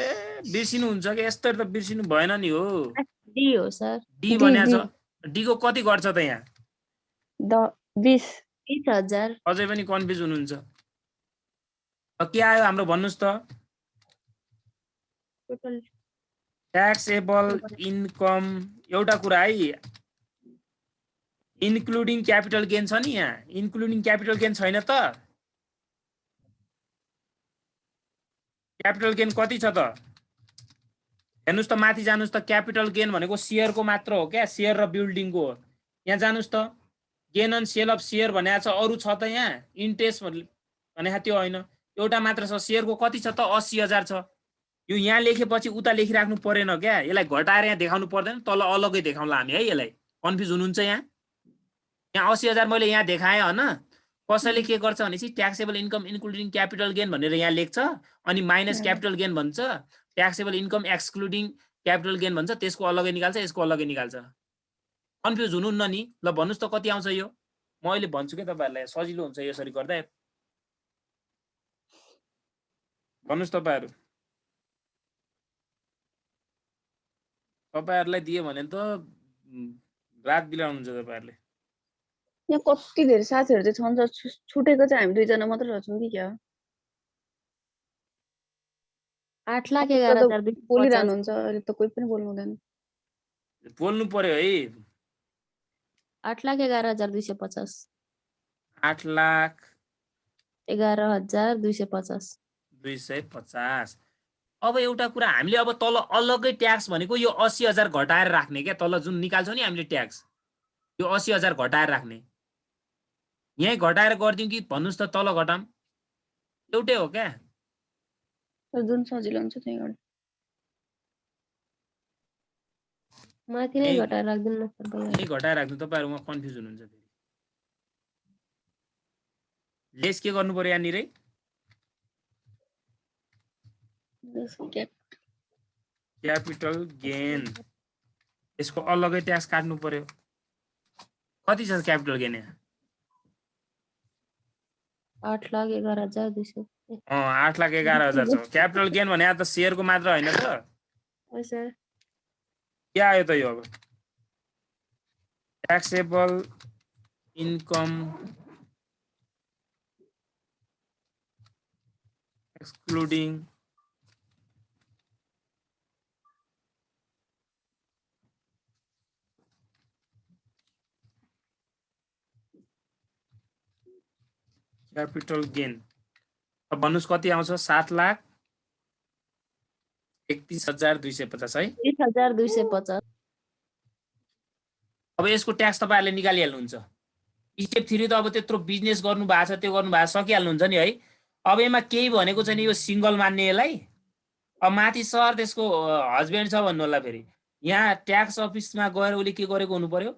S1: बिर्सिनु हुन्छ कि? यस्तो त बिर्सिनु भएन नि हो।
S2: डी हो सर।
S1: डी भनेको छ। डी को कति घट्छ त यहाँ?
S2: 20,000।
S1: अझै पनि कन्फ्युज हुनुहुन्छ। के आयो हाम्रो भन्नुस् त? ट्याक्सेबल इन्कम एउटा कुरा है। इन्क्लुडिङ क्यापिटल गेन छ नि यहाँ। इन्क्लुडिङ क्यापिटल गेन छैन त? क्यापिटल गेन कति छ त? हेर्नुस् त माथि जानुस् त। क्यापिटल गेन भनेको शेयरको मात्र हो क्या, शेयर र बिल्डिङको हो। यहाँ जानुस् त gain on sale of share भनेको छ। अरु छ त यहाँ? इन्ट्रेस्ट भने त्यो होइन, एउटा मात्र छ। शेयरको कति छ त? 80,000 छ। यो यहाँ लेखेपछि उता लेखिराख्नु परेन क्या। यसलाई घटाएर यहाँ देखाउनु पर्दैन, तल अलग्गै देखाउँला हामी है। यसलाई कन्फ्युज हुनुहुन्छ यहाँ? यहाँ 80,000 मैले यहाँ देखाएँ होइन कसैले के गर्छ भनेपछि taxable income including capital gain भनेर यहाँ लेख्छ अनि माइनस क्यापिटल गेन भन्छ taxable income excluding capital gain भन्छ त्यसको अलगै निकाल्छ यसको अलगै निकाल्छ कन्फ्युज हुनुहुन्न नि ल भन्नुहोस् त कति आउँछ यो म अहिले भन्छु के तपाईँहरूलाई सजिलो हुन्छ यसरी गर्दा भन्नुहोस् तपाईँहरूलाई दियो भने त रात बिलाउनुहुन्छ तपाईँहरूले
S4: यहाँ कति धेरै साथीहरू चाहिँ छन् छुटेको चाहिँ हामी दुईजना मात्र रहेछौँ कि क्या
S2: 8,11,250
S4: बोलिरहनुहुन्छ अहिले त कोही पनि बोल्नु हुँदैन
S1: बोल्नु पर्यो है
S2: 8,11,250
S1: 8,11,250
S2: 11,250
S1: अब एउटा कुरा हामीले अब तल अलग्गै ट्याक्स भनेको यो 80,000 घटाएर राख्ने क्या तल जुन निकाल्छौँ नि हामीले ट्याक्स यो 80,000 घटाएर राख्ने यहीँ घटाएर गरिदिउँ कि भन्नुहोस् त तल घटाम एउटै हो क्या
S4: जुन सजिलो हुन्छ त्यही गर्नु
S2: माथि नै घटाएर राख्दिनु न सर
S1: यही घटाएर राख्नु तपाईँहरूमा कन्फ्युज हुनुहुन्छ फेरि लेस के गर्नु पर्यो यहाँनिर क्यापिटल गेन यसको अलग्गै ट्याक्स काट्नु पर्यो कति छ क्यापिटल गेन यहाँ
S2: 8,11,200
S1: 8,11,000 छ क्यापिटल गेन भने त सेयरको मात्र होइन त
S2: हो सर
S1: के आयो त यो अब taxable income excluding capital gain अब भन्नुहोस् कति आउँछ 7,31,250 है
S2: 30,250
S1: अब यसको ट्याक्स तपाईँहरूले निकालिहाल्नुहुन्छ स्टेप 3 त अब त्यत्रो बिजनेस गर्नु भएको छ त्यो गर्नु भएको सकिहाल्नुहुन्छ नि है अब यसमा केही भनेको छैन यो सिङ्गल मान्ने यसलाई अब माथि सर त्यसको हस्बेन्ड छ भन्नु होला फेरि यहाँ ट्याक्स अफिसमा गएर उसले के गरेको हुनु पर्यो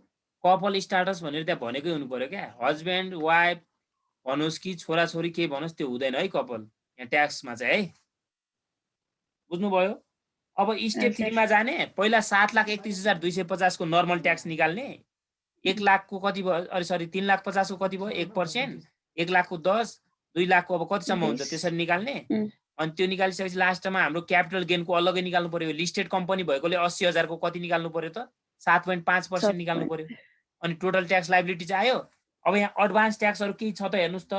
S1: कपल स्टाटस भनेर त्यहाँ भनेकै हुनु पर्यो क्या हस्बेन्ड वाइफ भन्नुहोस् कि छोराछोरी के भन्नुहोस् त्यो हुँदैन है कपल यहाँ ट्याक्समा चाहिँ है बुझ्नुभयो अब स्टेप 3 मा जाने पहिला 7,31,250 को नर्मल ट्याक्स निकाल्ने 1 लाखको कति भयो अरे सरी 3,50,000 को कति भयो 1% 1 लाखको 10 2 लाखको अब कतिसम्म हुन्छ त्यसरी निकाल्ने अनि त्यो निकालिसकेपछि लास्टमा हाम्रो क्यापिटल गेनको अलग्गै निकाल्नु पर्यो लिस्टेड कम्पनी भएकोले 80,000 को कति निकाल्नु पर्यो त 7.5% निकाल्नु पर्यो अनि टोटल ट्याक्स लायबिलिटी चाहिँ आयो अब यहाँ एडभान्स ट्याक्सहरु के छ त हेर्नुस् त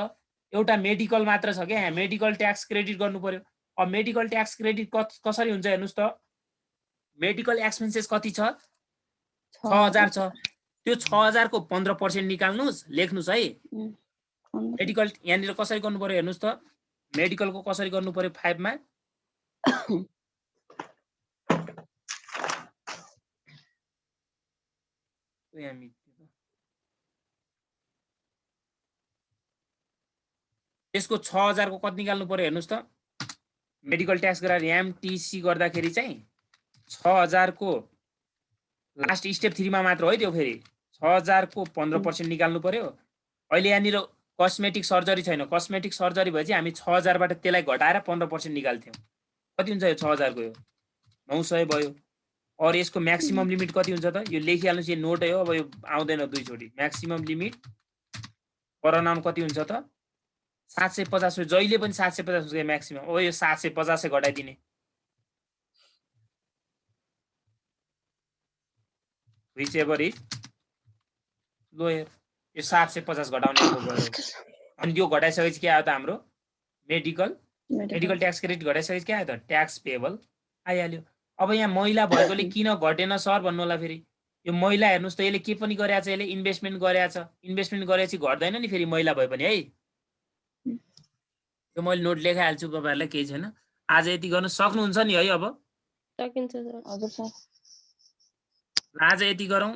S1: एउटा मेडिकल मात्र छ के यहाँ मेडिकल ट्याक्स क्रेडिट गर्नु पर्यो अब मेडिकल ट्याक्स क्रेडिट कसरी हुन्छ हेर्नुस् त मेडिकल एक्सपेन्सेस कति छ 6,000 छ त्यो 6,000 को 15% निकाल्नुस् लेख्नुस् है मेडिकल यहाँनिर कसरी गर्नु पर्यो हेर्नुस् त मेडिकलको कसरी गर्नु पर्यो 5 मा यसको 6,000 को कति निकाल्नु पर्यो हेर्नुस् त मेडिकल ट्याक्स गरेर एमटीसी गर्दाखेरि चाहिँ 6,000 को लास्ट स्टेप 3 मा मात्र हो त्यो फेरि 6,000 को 15% निकाल्नु पर्यो अहिले यहाँनिर कस्मेटिक सर्जरी छैन कस्मेटिक सर्जरी भएपछि हामी 6,000 बाट त्यसलाई घटाएर 15% निकाल्थ्यौं कति हुन्छ यो 6,000 को यो 900 भयो और यसको म्याक्सिमम लिमिट कति हुन्छ त यो लेखिहाल्नुस् यो नोट हो अब यो आउँदैन दुई चोटी म्याक्सिमम लिमिट पर नाम कति हुन्छ त 750 जहिले पनि 750 को म्याक्सिमम ओ यो 750 घटाइदिने which ever is lower यो 750 घटाउने भयो अनि यो घटाइसकेपछि के आयो त हाम्रो मेडिकल ट्याक्स क्रेडिट घटाइसकेपछि के आयो त ट्याक्स पेबल आइहाल्यो अब यहाँ महिला भएकोले किन घटेन सर भन्नु होला फेरि यो महिला हेर्नुस् त यसले के पनि गरेछ यसले इन्भेस्टमेन्ट गरेपछि घट्दैन नि फेरि महिला भए पनि है त्यो मैले नोट लेखाइहाल्छु तपाईहरुलाई केही छैन आज यति गर्न सक्नुहुन्छ नि है अब
S2: सकिन्छ सर
S4: हजुर सर
S1: आज यति गरौँ